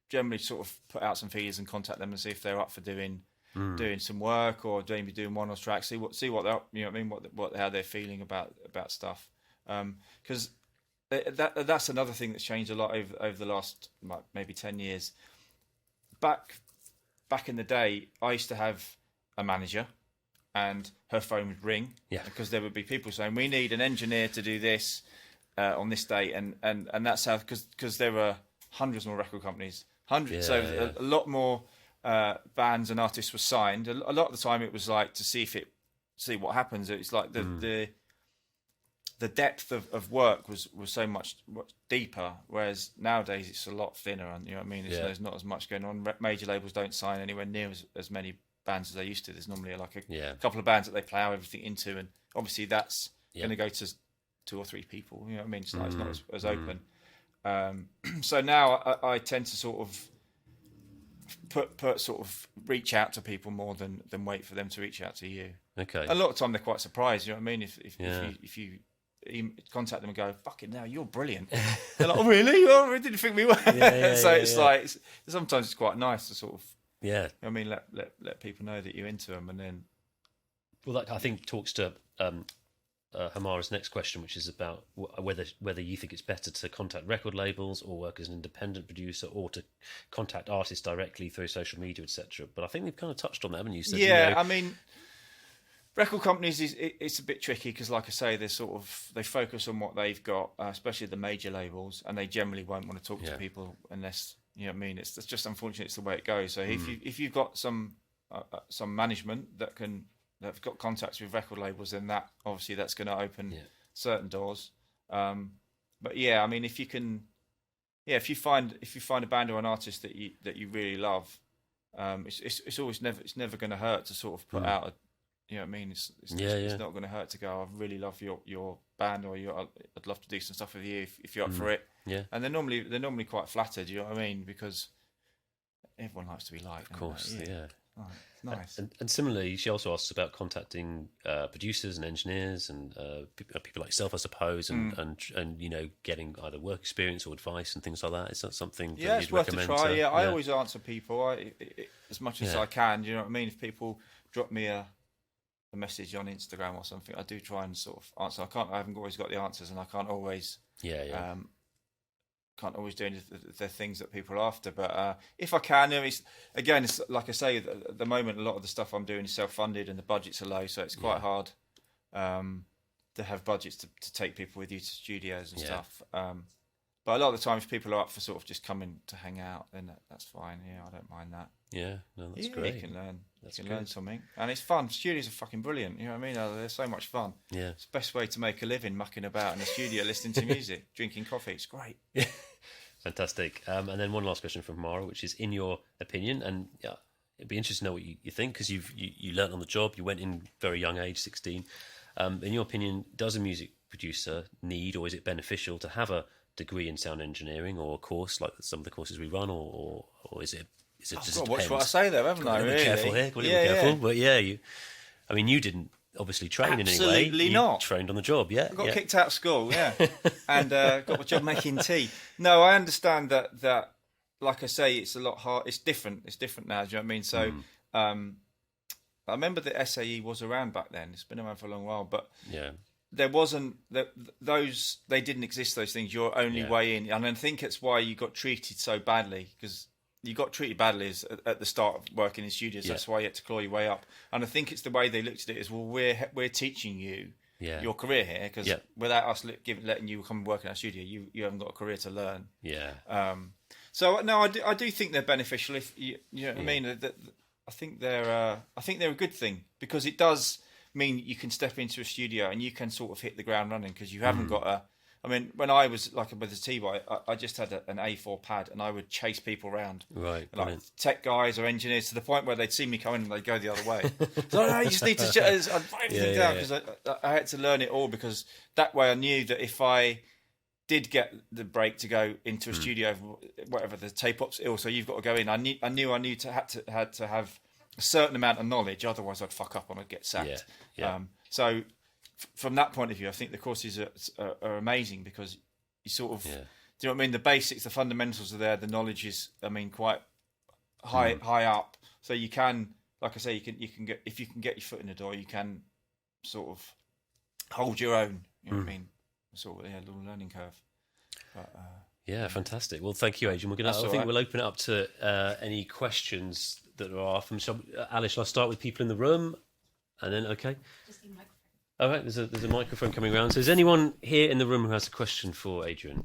generally sort of put out some feelers and contact them and see if they're up for doing some work or maybe doing one or tracks. See what they're, you know what I mean, what how they're feeling about stuff. Because that's another thing that's changed a lot over the last maybe 10 years. Back in the day, I used to have a manager. And her phone would ring because there would be people saying, we need an engineer to do this on this date. And that's how, because there were hundreds more record companies, a lot more bands and artists were signed. A lot of the time it was like to see what happens. It's like the depth of work was so much deeper, whereas nowadays it's a lot thinner. And you know what I mean? There's not as much going on. Major labels don't sign anywhere near as many bands as they used to. There's normally like a couple of bands that they plough everything into, and obviously that's going to go to 2 or 3 people. You know what I mean? It's not as open. So now I tend to sort of put sort of reach out to people more than wait for them to reach out to you. Okay. A lot of time they're quite surprised. You know what I mean? If you contact them and go, fucking hell, you're brilliant. They're like, oh really? Oh, I didn't think we were. So it's like sometimes it's quite nice to sort of Yeah. I mean, let people know that you're into them, and then. Well, that I think talks to Hamara's next question, which is about whether you think it's better to contact record labels or work as an independent producer, or to contact artists directly through social media, etc. But I think we've kind of touched on that, haven't you? So, yeah, I mean, record companies it's a bit tricky because, like I say, they focus on what they've got, especially the major labels, and they generally won't want to talk to people unless you know what I mean. It's just unfortunate. It's the way it goes. So if you've got some management that have got contacts with record labels, then that's going to open certain doors. But yeah, I mean, if you find a band or an artist that you really love, it's never going to hurt to sort of put out a, you know what I mean? It's not going to hurt to go, I really love your band, or I'd love to do some stuff with you if you're up for it. Yeah. And they're normally quite flattered, you know what I mean? Because everyone likes to be liked. Of course, yeah. Oh, it's nice. And similarly, she also asks about contacting producers and engineers and people like yourself, I suppose, and you know, getting either work experience or advice and things like that. Is that something that it's you'd worth recommend? A try. I always answer people as much as I can. Do you know what I mean? If people drop me a message on Instagram or something, I do try and sort of answer. I haven't always got the answers, and I can't always can't always do the things that people are after, but if I can, it's like I say, at the moment a lot of the stuff I'm doing is self-funded and the budgets are low, so it's quite hard to have budgets to take people with you to studios and stuff. But a lot of the time, if people are up for sort of just coming to hang out, then that's fine. Yeah, I don't mind that. Yeah, no, that's great. You can learn. Learn something, and it's fun. Studios are fucking brilliant. You know what I mean? They're so much fun. Yeah, it's the best way to make a living, mucking about in a studio, listening to music, drinking coffee. It's great. Yeah, fantastic. And then one last question from Mara, which is, in your opinion, and it'd be interesting to know what you think, because you learnt on the job. You went in very young age, 16. In your opinion, does a music producer need, or is it beneficial to have a degree in sound engineering or a course like some of the courses we run, or is it? I've got to watch what I say there, haven't I? Really? Careful here. Got to be careful. But you didn't obviously train in any way. Absolutely not. Trained on the job. Yeah. I got kicked out of school. Yeah, and got my job making tea. No, I understand that. Like I say, it's a lot hard. It's different. It's different now. Do you know what I mean? So, I remember the SAE was around back then. It's been around for a long while, but there wasn't those. They didn't exist. Those things. Your only way in, and I think it's why you got treated so badly, because you got treated badly at the start of working in studios. That's why you had to claw your way up. And I think it's the way they looked at it is, well, we're teaching you your career here, because without us letting you come and work in our studio, you haven't got a career to learn. Yeah. So no, I do think they're beneficial. If you know what I mean. I think they're a good thing, because it does mean you can step into a studio and you can sort of hit the ground running, because you haven't got a. I mean, when I was like with the T-Boy, I just had an A4 pad and I would chase people around, like tech guys or engineers, to the point where they'd see me coming and they'd go the other way. So no, you just need to I'd write everything down, because I had to learn it all, because that way I knew that if I did get the break to go into a studio, whatever the tape ops, also you've got to go in. I knew had to have a certain amount of knowledge, otherwise I'd fuck up and I'd get sacked. So from that point of view, I think the courses are amazing, because you sort of, do you know what I mean? The basics, the fundamentals are there. The knowledge is, I mean, quite high up. So you can, like I say, you can get, if you can get your foot in the door, you can sort of hold your own. You know what I mean? Sort of a little learning curve. But, fantastic. Well, thank you, Adrian. I think we'll open it up to any questions that there are from some. Alice, shall I start with people in the room, and then Just the microphone. All right, there's a microphone coming around. So is anyone here in the room who has a question for Adrian?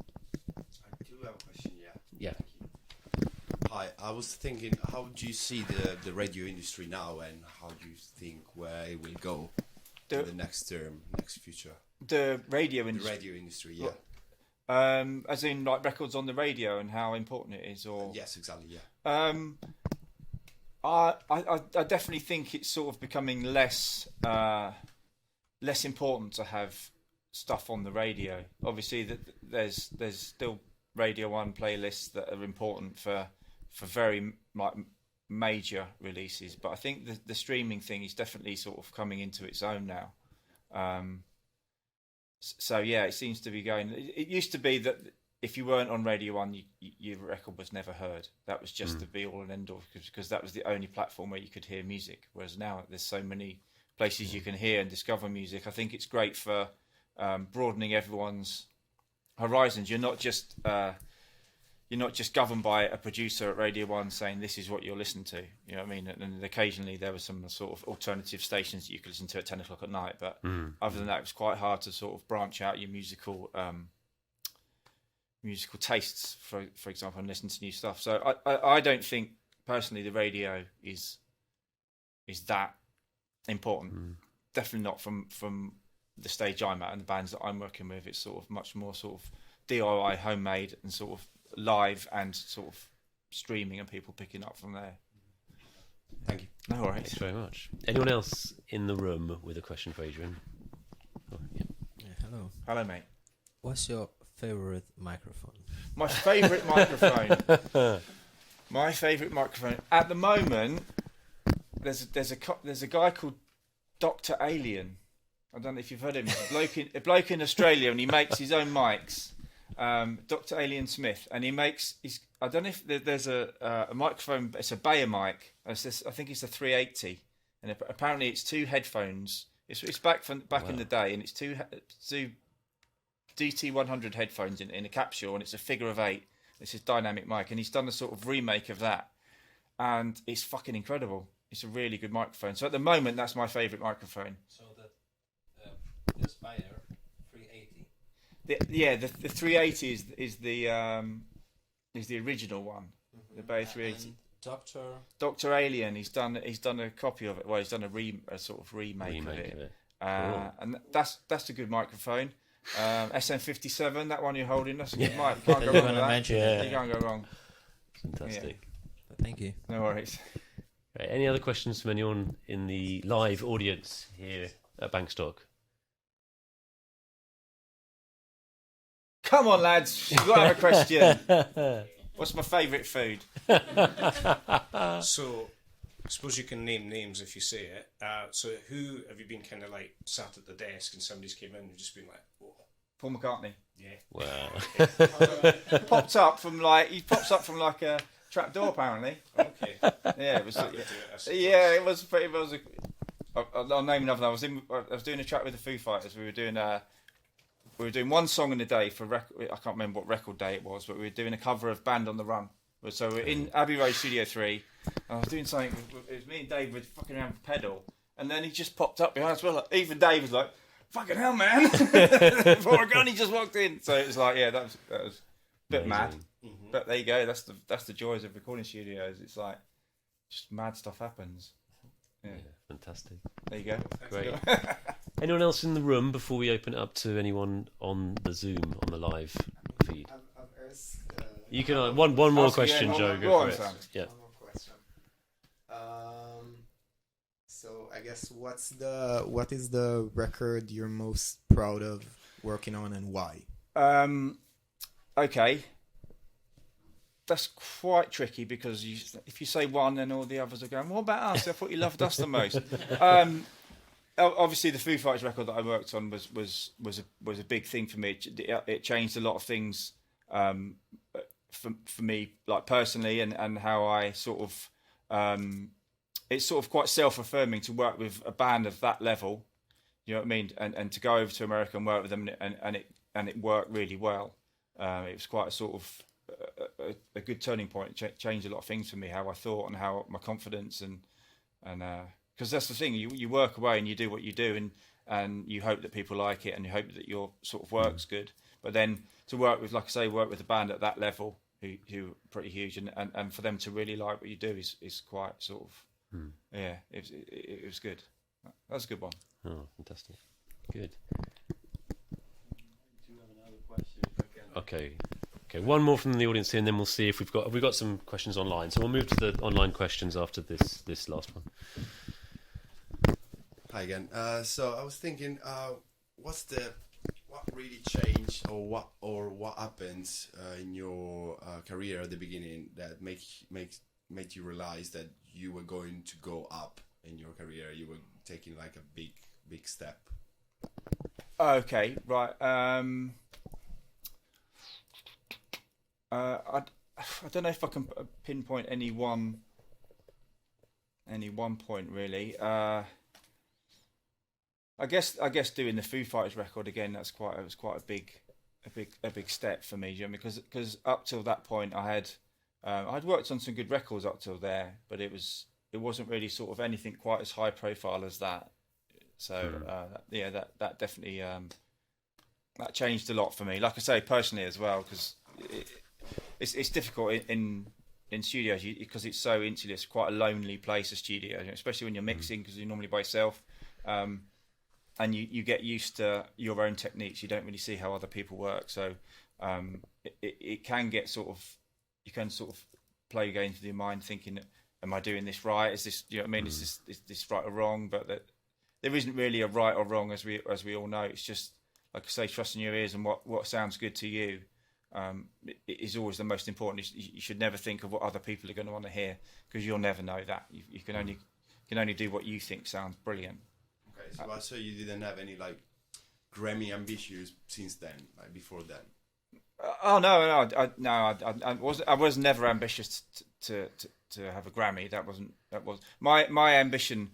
I do have a question, Yeah. Hi, I was thinking, how do you see the radio industry now, and how do you think where it will go in the next future? The radio industry? The radio industry, yeah. As in, like, records on the radio and how important it is, or... Yes, exactly, yeah. I definitely think it's sort of becoming less important to have stuff on the radio. Obviously, there's still Radio 1 playlists that are important for very like major releases, but I think the streaming thing is definitely sort of coming into its own now. So yeah, it seems to be going. It used to be that if you weren't on Radio 1, your record was never heard. That was just the be-all and end-all, because that was the only platform where you could hear music. Whereas now there's so many places you can hear and discover music. I think it's great for broadening everyone's horizons. You're not just governed by a producer at Radio 1 saying this is what you'll listen to. You know what I mean? And occasionally there were some sort of alternative stations that you could listen to at 10 o'clock at night. But other than that, it was quite hard to sort of branch out your musical tastes, for example, and listen to new stuff. So I don't think personally the radio is that important. Definitely not from the stage I'm at and the bands that I'm working with. It's sort of much more sort of DIY, homemade, and sort of live and sort of streaming and people picking up from there. Thank you. No worries. Thanks very much. Anyone else in the room with a question for Adrian? Oh, yeah. Hello. Hello, mate. What's your favorite microphone? My favourite microphone. My favourite microphone at the moment. There's a guy called Dr. Alien. I don't know if you've heard of him. A bloke in Australia, and he makes his own mics. Dr. Alien Smith, and he makes. I don't know if there's a microphone. It's a Bayer mic. I think it's a 380, and apparently it's two headphones. It's back in the day, and it's two DT100 headphones in a capsule, and it's a figure of 8. It's his dynamic mic, and he's done a sort of remake of that, and it's fucking incredible. It's a really good microphone. So at the moment, that's my favourite microphone. So the Spire 380. The 380 is the original one. The Bay 380. Dr. Alien. He's done a copy of it. Well, he's done a sort of remake of it. Cool. And that's a good microphone. SM57, that one you're holding, that's a good mic. You can't go wrong with that. You can't go wrong. Fantastic. Yeah. Thank you. No worries. Right, any other questions from anyone in the live audience here at Bankstock? Come on, lads. You've got to have a question. What's my favourite food? So, I suppose you can name names if you say it. So, who have you been kind of like sat at the desk and somebody's came in and just been like, whoa. Paul McCartney. Yeah. Wow. He pops up from like a trap door, apparently. Okay. Yeah, it was. That would do it, It was. I'll name another. I was doing a track with the Foo Fighters. We were doing one song in a day for record. I can't remember what record day it was, but we were doing a cover of Band on the Run. So we're in Abbey Road Studio 3, and I was doing something. It was me and Dave were fucking around with pedal, and then he just popped up behind us. Well, even Dave was like, "Fucking hell, man!" Before I go, he just walked in. So it was like, yeah, that was a bit mad. Mm-hmm. But there you go. That's the joys of recording studios. It's like just mad stuff happens. Yeah. Fantastic. There you go. Great. Anyone else in the room before we open it up to anyone on the Zoom, on the live feed? I've asked, You can one more Ask question, again. Joe. Go Go on, for it. Sam. Yeah. one more question. So I guess what is the record you're most proud of working on, and why? Okay. That's quite tricky because if you say one, then all the others are going, what about us? I thought you loved us the most. Obviously, the Foo Fighters record that I worked on was a big thing for me. It changed a lot of things for me, like personally, and how I sort of. It's sort of quite self-affirming to work with a band of that level. You know what I mean? And to go over to America and work with them, and it worked really well. It was quite a sort of a good turning point. It changed a lot of things for me, how I thought and how my confidence and because that's the thing, you work away and you do what you do, and you hope that people like it, and you hope that your sort of work's good. But then to work with, like I say, work with a band at that level who are pretty huge, and for them to really like what you do is quite sort of it was good. That was a good one. Oh, fantastic. Good. Do you have another question? Okay. One more from the audience here, and then we'll see if we've got some questions online. So we'll move to the online questions after this last one. Hi again. So I was thinking, what really changed, or what happens in your career at the beginning that made you realize that you were going to go up in your career? You were taking like a big step. Okay, right. I don't know if I can pinpoint any one point really. I guess doing the Foo Fighters record again, it was quite a big step for me, because up till that point I'd worked on some good records up till there, but it wasn't really sort of anything quite as high profile as that. So that definitely that changed a lot for me. Like I say, personally as well, because it's difficult in studios because it's so insular. It's quite a lonely place, a studio, especially when you're mixing, because you're normally by yourself, and you get used to your own techniques. You don't really see how other people work, so it can get you can play games with your mind, thinking, am I doing this right? Is this, you know what I mean? Is this right or wrong? But there isn't really a right or wrong, as we all know. It's just, like I say, trusting your ears and what sounds good to you. It is always the most important. You should never think of what other people are going to want to hear, because you'll never know that. You can only do what you think sounds brilliant. Okay, so you didn't have any like Grammy ambitions since then, like before then? I was never ambitious to have a Grammy. That was my ambition.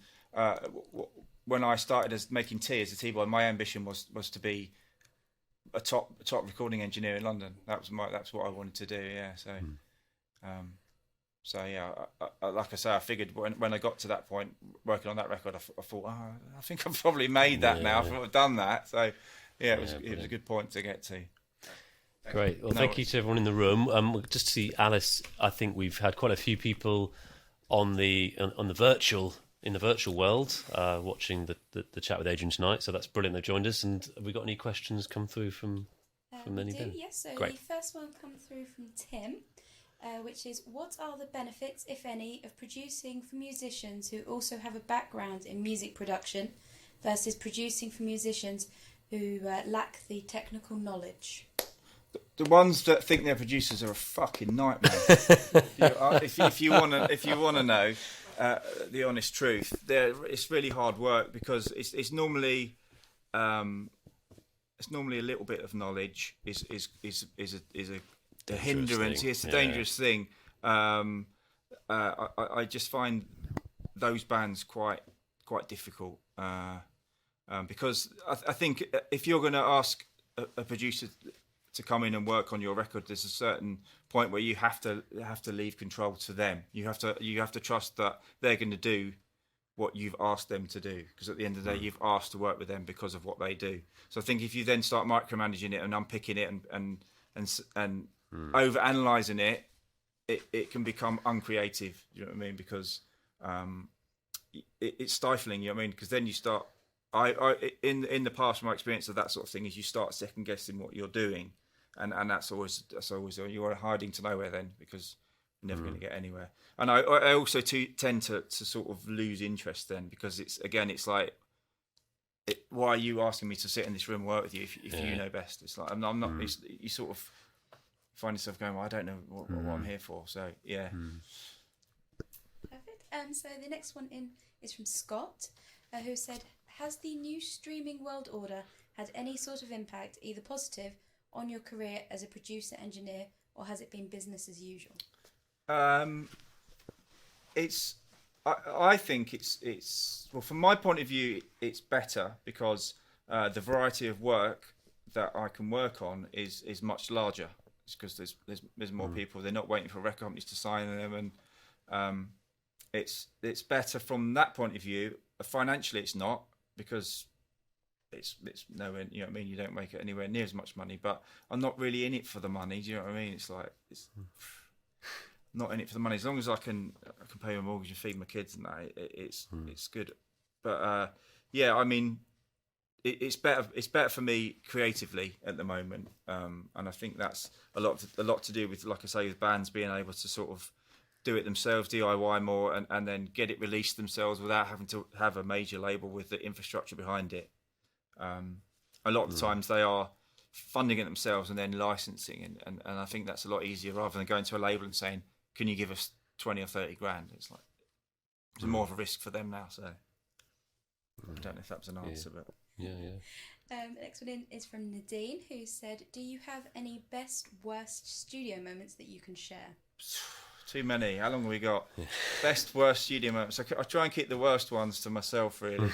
When I started as making tea as a T-boy, my ambition was to be a top recording engineer in London. That's what I wanted to do. Yeah. So like I say, I figured when I got to that point working on that record, I thought, I think I've probably made that now. I've done that. So it was a good point to get to. Great. Well, thank you to everyone in the room. Just to see Alice, I think we've had quite a few people on the virtual world watching the chat with Adrian tonight. So that's brilliant. They've joined us. And have we got any questions come through from anybody? Yes. So Great. The first one come through from Tim, which is, what are the benefits, if any, of producing for musicians who also have a background in music production versus producing for musicians who lack the technical knowledge? The ones that think they're producers are a fucking nightmare. if you want to know the honest truth, it's really hard work, because it's normally a little bit of knowledge is a hindrance. Thing. It's a dangerous thing. I just find those bands quite difficult, because I think if you're going to ask a producer to come in and work on your record, there's a certain point where you have to leave control to them. You have to trust that they're going to do what you've asked them to do, because at the end of the day, you've asked to work with them because of what they do. So I think if you then start micromanaging it and unpicking it and over analysing it can become uncreative. You know what I mean? Because it's stifling. You know what I mean? Because then you start. In the past, my experience of that sort of thing is you start second guessing what you're doing, and that's always you are hiding to nowhere then, because you're never going to get anywhere. And I also tend to sort of lose interest then, because it's like, why are you asking me to sit in this room and work with you if you know best? It's like I'm not. You sort of find yourself going, well, I don't know what I'm here for. So yeah. Perfect. So the next one in is from Scott, who said, has the new streaming world order had any sort of impact, either positive, on your career as a producer engineer, or has it been business as usual? I think it's well, from my point of view, it's better, because the variety of work that I can work on is much larger. It's because there's more people. They're not waiting for record companies to sign them, and it's better from that point of view. Financially, it's not, because it's nowhere. You know what I mean? You don't make it anywhere near as much money. But I'm not really in it for the money. Do you know what I mean? It's like not in it for the money. As long as I can pay my mortgage and feed my kids and that, it's good. But yeah, I mean, it's better. It's better for me creatively at the moment, and I think that's a lot to do with, like I say, with bands being able to sort of do it themselves, DIY more, and then get it released themselves without having to have a major label with the infrastructure behind it. A lot of the times they are funding it themselves and then licensing, and I think that's a lot easier rather than going to a label and saying, can you give us 20 or 30 grand? It's like, it's more of a risk for them now, so I don't know if that was an answer, but... Yeah. The next one in is from Nadine, who said, "Do you have any best, worst studio moments that you can share?" Too many. How long have we got? Best, worst studio moments. I try and keep the worst ones to myself, really.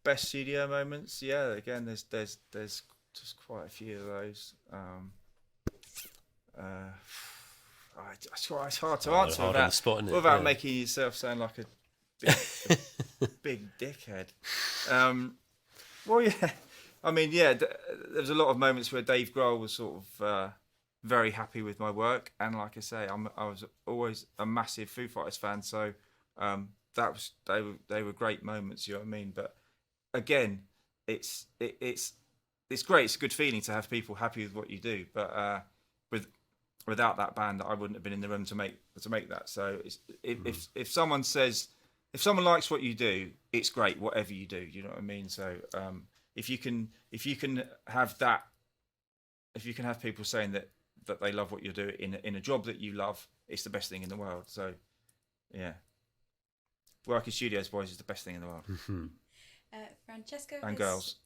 Best studio moments. Yeah. Again, there's just quite a few of those. It's hard to answer hard on the spot, isn't it? without Yeah. making yourself sound like a big dickhead. Well, yeah. I mean, yeah. There's a lot of moments where Dave Grohl was sort of very happy with my work, and like I say, I was always a massive Foo Fighters fan, so they were great moments. You know what I mean? But again, it's great. It's a good feeling to have people happy with what you do, but without that band, I wouldn't have been in the room to make that. So if someone likes what you do, it's great. Whatever you do, you know what I mean. So if you can have that, if you can have people saying that they love what you're doing in a job that you love, it's the best thing in the world. So yeah, working studios, boys, is the best thing in the world. Francesco And has- girls.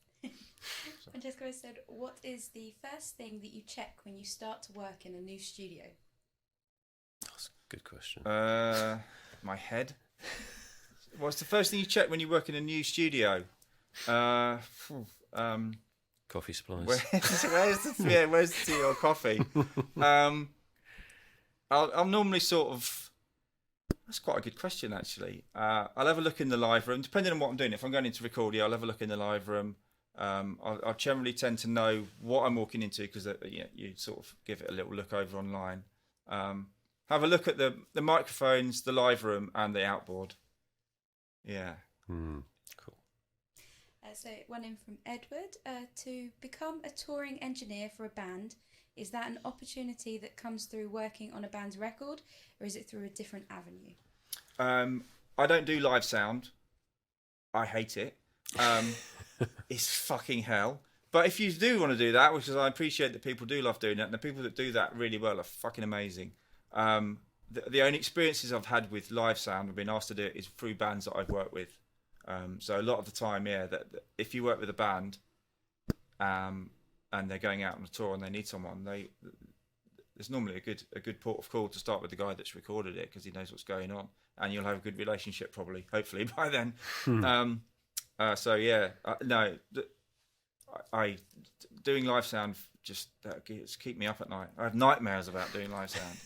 Francesco has said, "What is the first thing that you check when you start to work in a new studio?" That's a good question. My head. What's the first thing you check when you work in a new studio? Coffee supplies. Where's the tea or coffee? I'll normally sort of. That's quite a good question, actually. I'll have a look in the live room, depending on what I'm doing. If I'm going into record, I'll have a look in the live room. I generally tend to know what I'm walking into because you sort of give it a little look over online. Have a look at the microphones, the live room, and the outboard. Yeah. Cool. So one in from Edward. To become a touring engineer for a band, is that an opportunity that comes through working on a band's record, or is it through a different avenue? I don't do live sound. I hate it. It's fucking hell. But if you do want to do that, which is I appreciate that people do love doing it, and the people that do that really well are fucking amazing. The only experiences I've had with live sound, I've been asked to do it, is through bands that I've worked with. So a lot of the time, that if you work with a band, and they're going out on a tour and they need someone, there's normally a good port of call to start with the guy that's recorded it because he knows what's going on, and you'll have a good relationship probably, hopefully by then. I doing live sound just keep me up at night. I have nightmares about doing live sound.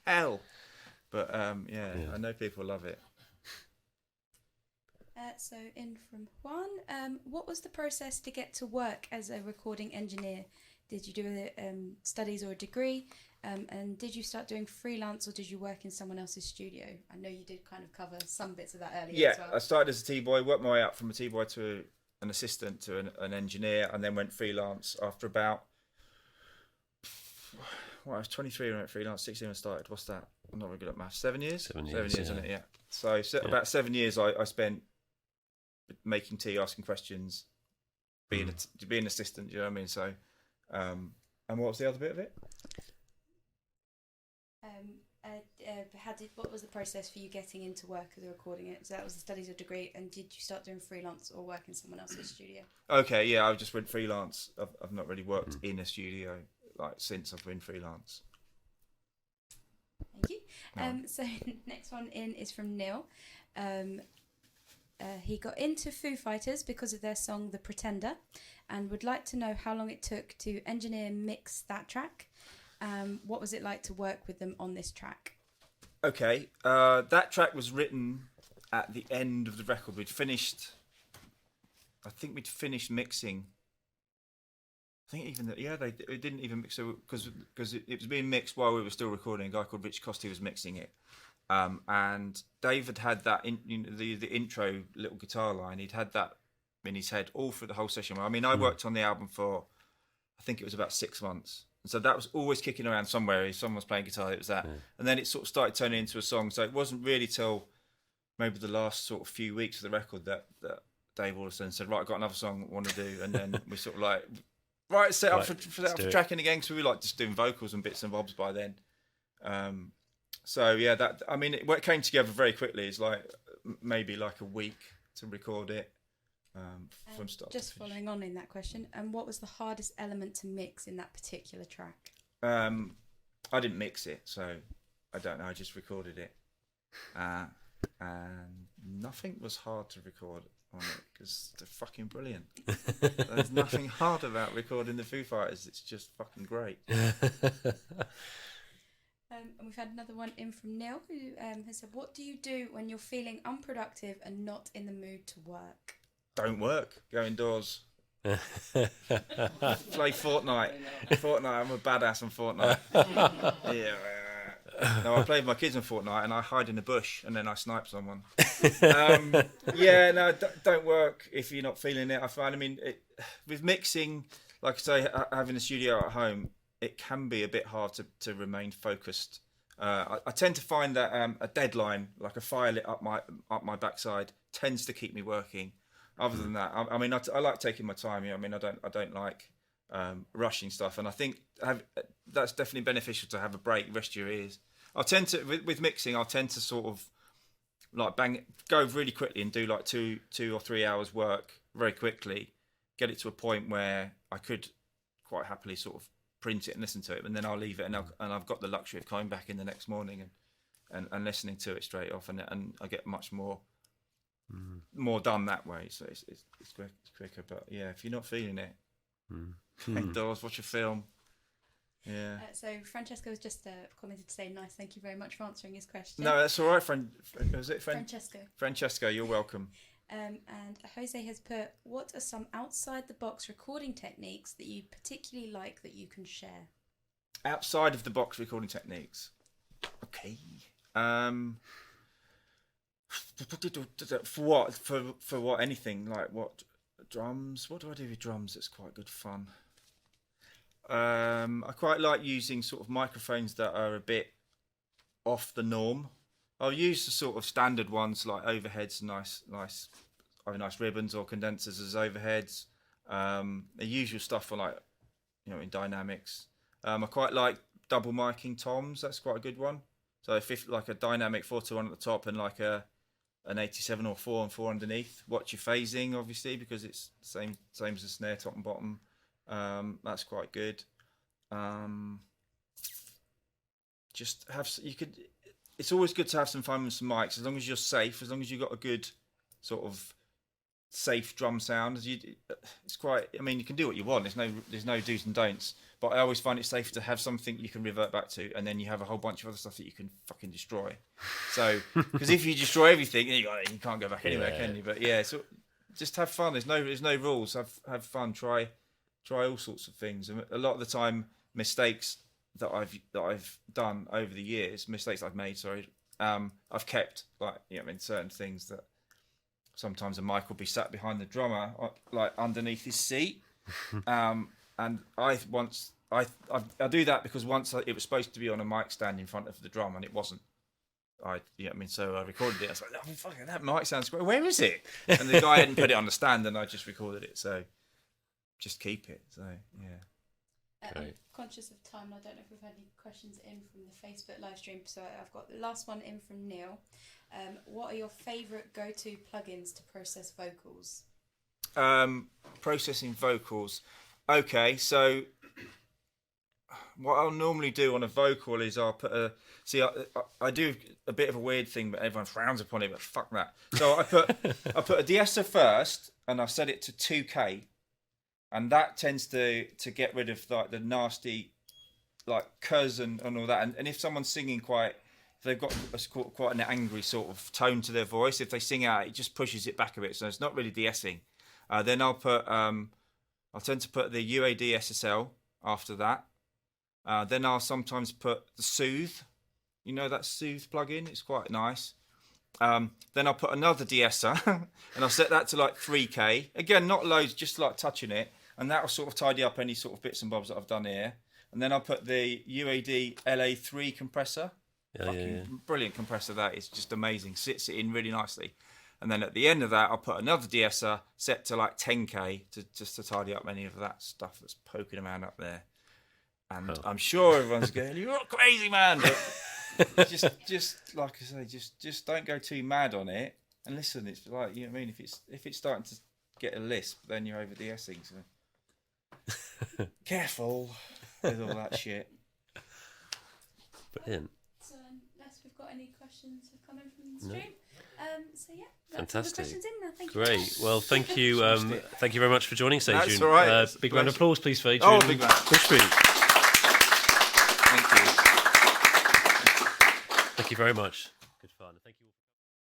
Hell, but I know people love it. So in from Juan, what was the process to get to work as a recording engineer? Did you do studies or a degree? And did you start doing freelance, or did you work in someone else's studio? I know you did kind of cover some bits of that earlier as well. I started as a T-boy, worked my way up from a T-boy to an assistant to an engineer, and then went freelance after about... I was 23 when I went freelance, 16 when I started. What's that? I'm not very good at maths. 7 years? 7 years, isn't it? Yeah. So about 7 years I spent making tea, asking questions, being an assistant, you know what I mean? So, and what was the other bit of it? What was the process for you getting into work as a recording it? So that was the studies or degree, and did you start doing freelance or work in someone else's studio? Okay, yeah, I just went freelance. I've not really worked in a studio since I've been freelance. Thank you. So next one in is from Neil. He got into Foo Fighters because of their song The Pretender, and would like to know how long it took to engineer mix that track. What was it like to work with them on this track? Okay, that track was written at the end of the record. I think we'd finished mixing. I think it didn't even mix because it was being mixed while we were still recording. A guy called Rich Costi was mixing it, and David had that the intro little guitar line. He'd had that in his head all through the whole session. I mean, I worked on the album for, I think it was about 6 months. And so that was always kicking around somewhere. If someone was playing guitar, it was that. Yeah. And then it sort of started turning into a song. So it wasn't really till maybe the last sort of few weeks of the record that Dave all of a sudden said, right, I've got another song I want to do. And then we sort of like, right, set up for tracking again. So we were like just doing vocals and bits and bobs by then. So yeah, it came together very quickly. It's like maybe like a week to record it. from start Just to finish. following on in that question, and what was the hardest element to mix in that particular track? I didn't mix it, so I don't know. I just recorded it, and nothing was hard to record on it because they're fucking brilliant. There's nothing hard about recording the Foo Fighters. It's just fucking great. And we've had another one in from Neil, who has said, "What do you do when you're feeling unproductive and not in the mood to work?" Don't work. Go indoors. Play Fortnite. I'm a badass on Fortnite. Yeah. No, I played my kids on Fortnite and I hide in a bush and then I snipe someone. Don't work if you're not feeling it. I find, with mixing, like I say, having a studio at home, it can be a bit hard to remain focused. I tend to find that a deadline, like a fire lit up my backside, tends to keep me working. Other than that, I like taking my time. I don't like rushing stuff, and I think that's definitely beneficial to have a break, rest your ears. I tend to with mixing, I'll tend to sort of like go really quickly and do like 2 or 3 hours work very quickly, get it to a point where I could quite happily sort of print it and listen to it, and then I'll leave it, and I've got the luxury of coming back in the next morning and listening to it straight off, and I get much more done that way. So it's quicker. But yeah, if you're not feeling it, indoors, watch a film. Yeah. So Francesco has just commented to say, "Nice, thank you very much for answering his question." No, that's all right, friend. Was it Francesco. Francesco, you're welcome. And Jose has put, "What are some outside the box recording techniques that you particularly like that you can share?" Outside of the box recording techniques. Okay. For what? For what? Anything like what? Drums? What do I do with drums? It's quite good fun. I quite like using sort of microphones that are a bit off the norm. I'll use the sort of standard ones like overheads, nice ribbons or condensers as overheads. The usual stuff for like, in dynamics. I quite like double miking toms. That's quite a good one. So if like a dynamic 4-to-1 at the top and like an 87 or 4-on-4 underneath. Watch your phasing, obviously, because it's the same as the snare, top and bottom. That's quite good. It's always good to have some fun with some mics, as long as you're safe, as long as you've got a good sort of safe drum sound. It's quite. You can do what you want. There's no do's and don'ts. But I always find it safe to have something you can revert back to, and then you have a whole bunch of other stuff that you can fucking destroy. So, because if you destroy everything, you can't go back anywhere, can you? But yeah, so just have fun. There's no rules. Have fun. Try all sorts of things. And a lot of the time, mistakes that I've done over the years, mistakes I've made. Sorry, I've kept certain things that sometimes a mic will be sat behind the drummer, like underneath his seat. And I do that because once it was supposed to be on a mic stand in front of the drum and it wasn't. So I recorded it. I was like, "Oh, fucking, that mic sounds great. Where is it?" And the guy hadn't put it on the stand, and I just recorded it. So just keep it. So yeah. I'm conscious of time, and I don't know if we've had any questions in from the Facebook live stream. So I've got the last one in from Neil. What are your favourite go-to plugins to process vocals? Processing vocals. Okay, so what I'll normally do on a vocal is I'll put I do a bit of a weird thing, but everyone frowns upon it, but fuck that. So I put a De-Esser first, and I set it to 2K, and that tends to get rid of like the nasty like cuz and all that. And if someone's singing they've got quite an angry sort of tone to their voice, if they sing out, it just pushes it back a bit, so it's not really de-essing. Then I'll tend to put the UAD SSL after that. Then I'll sometimes put the Soothe. You know that Soothe plugin? It's quite nice. Then I'll put another De-Esser and I'll set that to like 3K. Again, not loads, just like touching it. And that'll sort of tidy up any sort of bits and bobs that I've done here. And then I'll put the UAD LA3 compressor. Brilliant compressor, that is just amazing. Sits it in really nicely. And then at the end of that, I'll put another De-Esser set to like 10K just to tidy up any of that stuff that's poking around up there. And I'm sure everyone's going, "You're crazy, man!" But just like I say, just don't go too mad on it. And listen, it's like, if it's starting to get a lisp, then you're over de-essing. So careful with all that shit. Brilliant. So unless we've got any questions have come in from the stream. So yeah, that's Fantastic. all the questions in now. Thank you. Great. Well, thank you. Thank you very much for joining us, Adrian. That's all right. That's a Big round of pleasure. applause, please, for Adrian. Oh, big round. Bushby. Thank you. Thank you very much. Good fun. Thank you.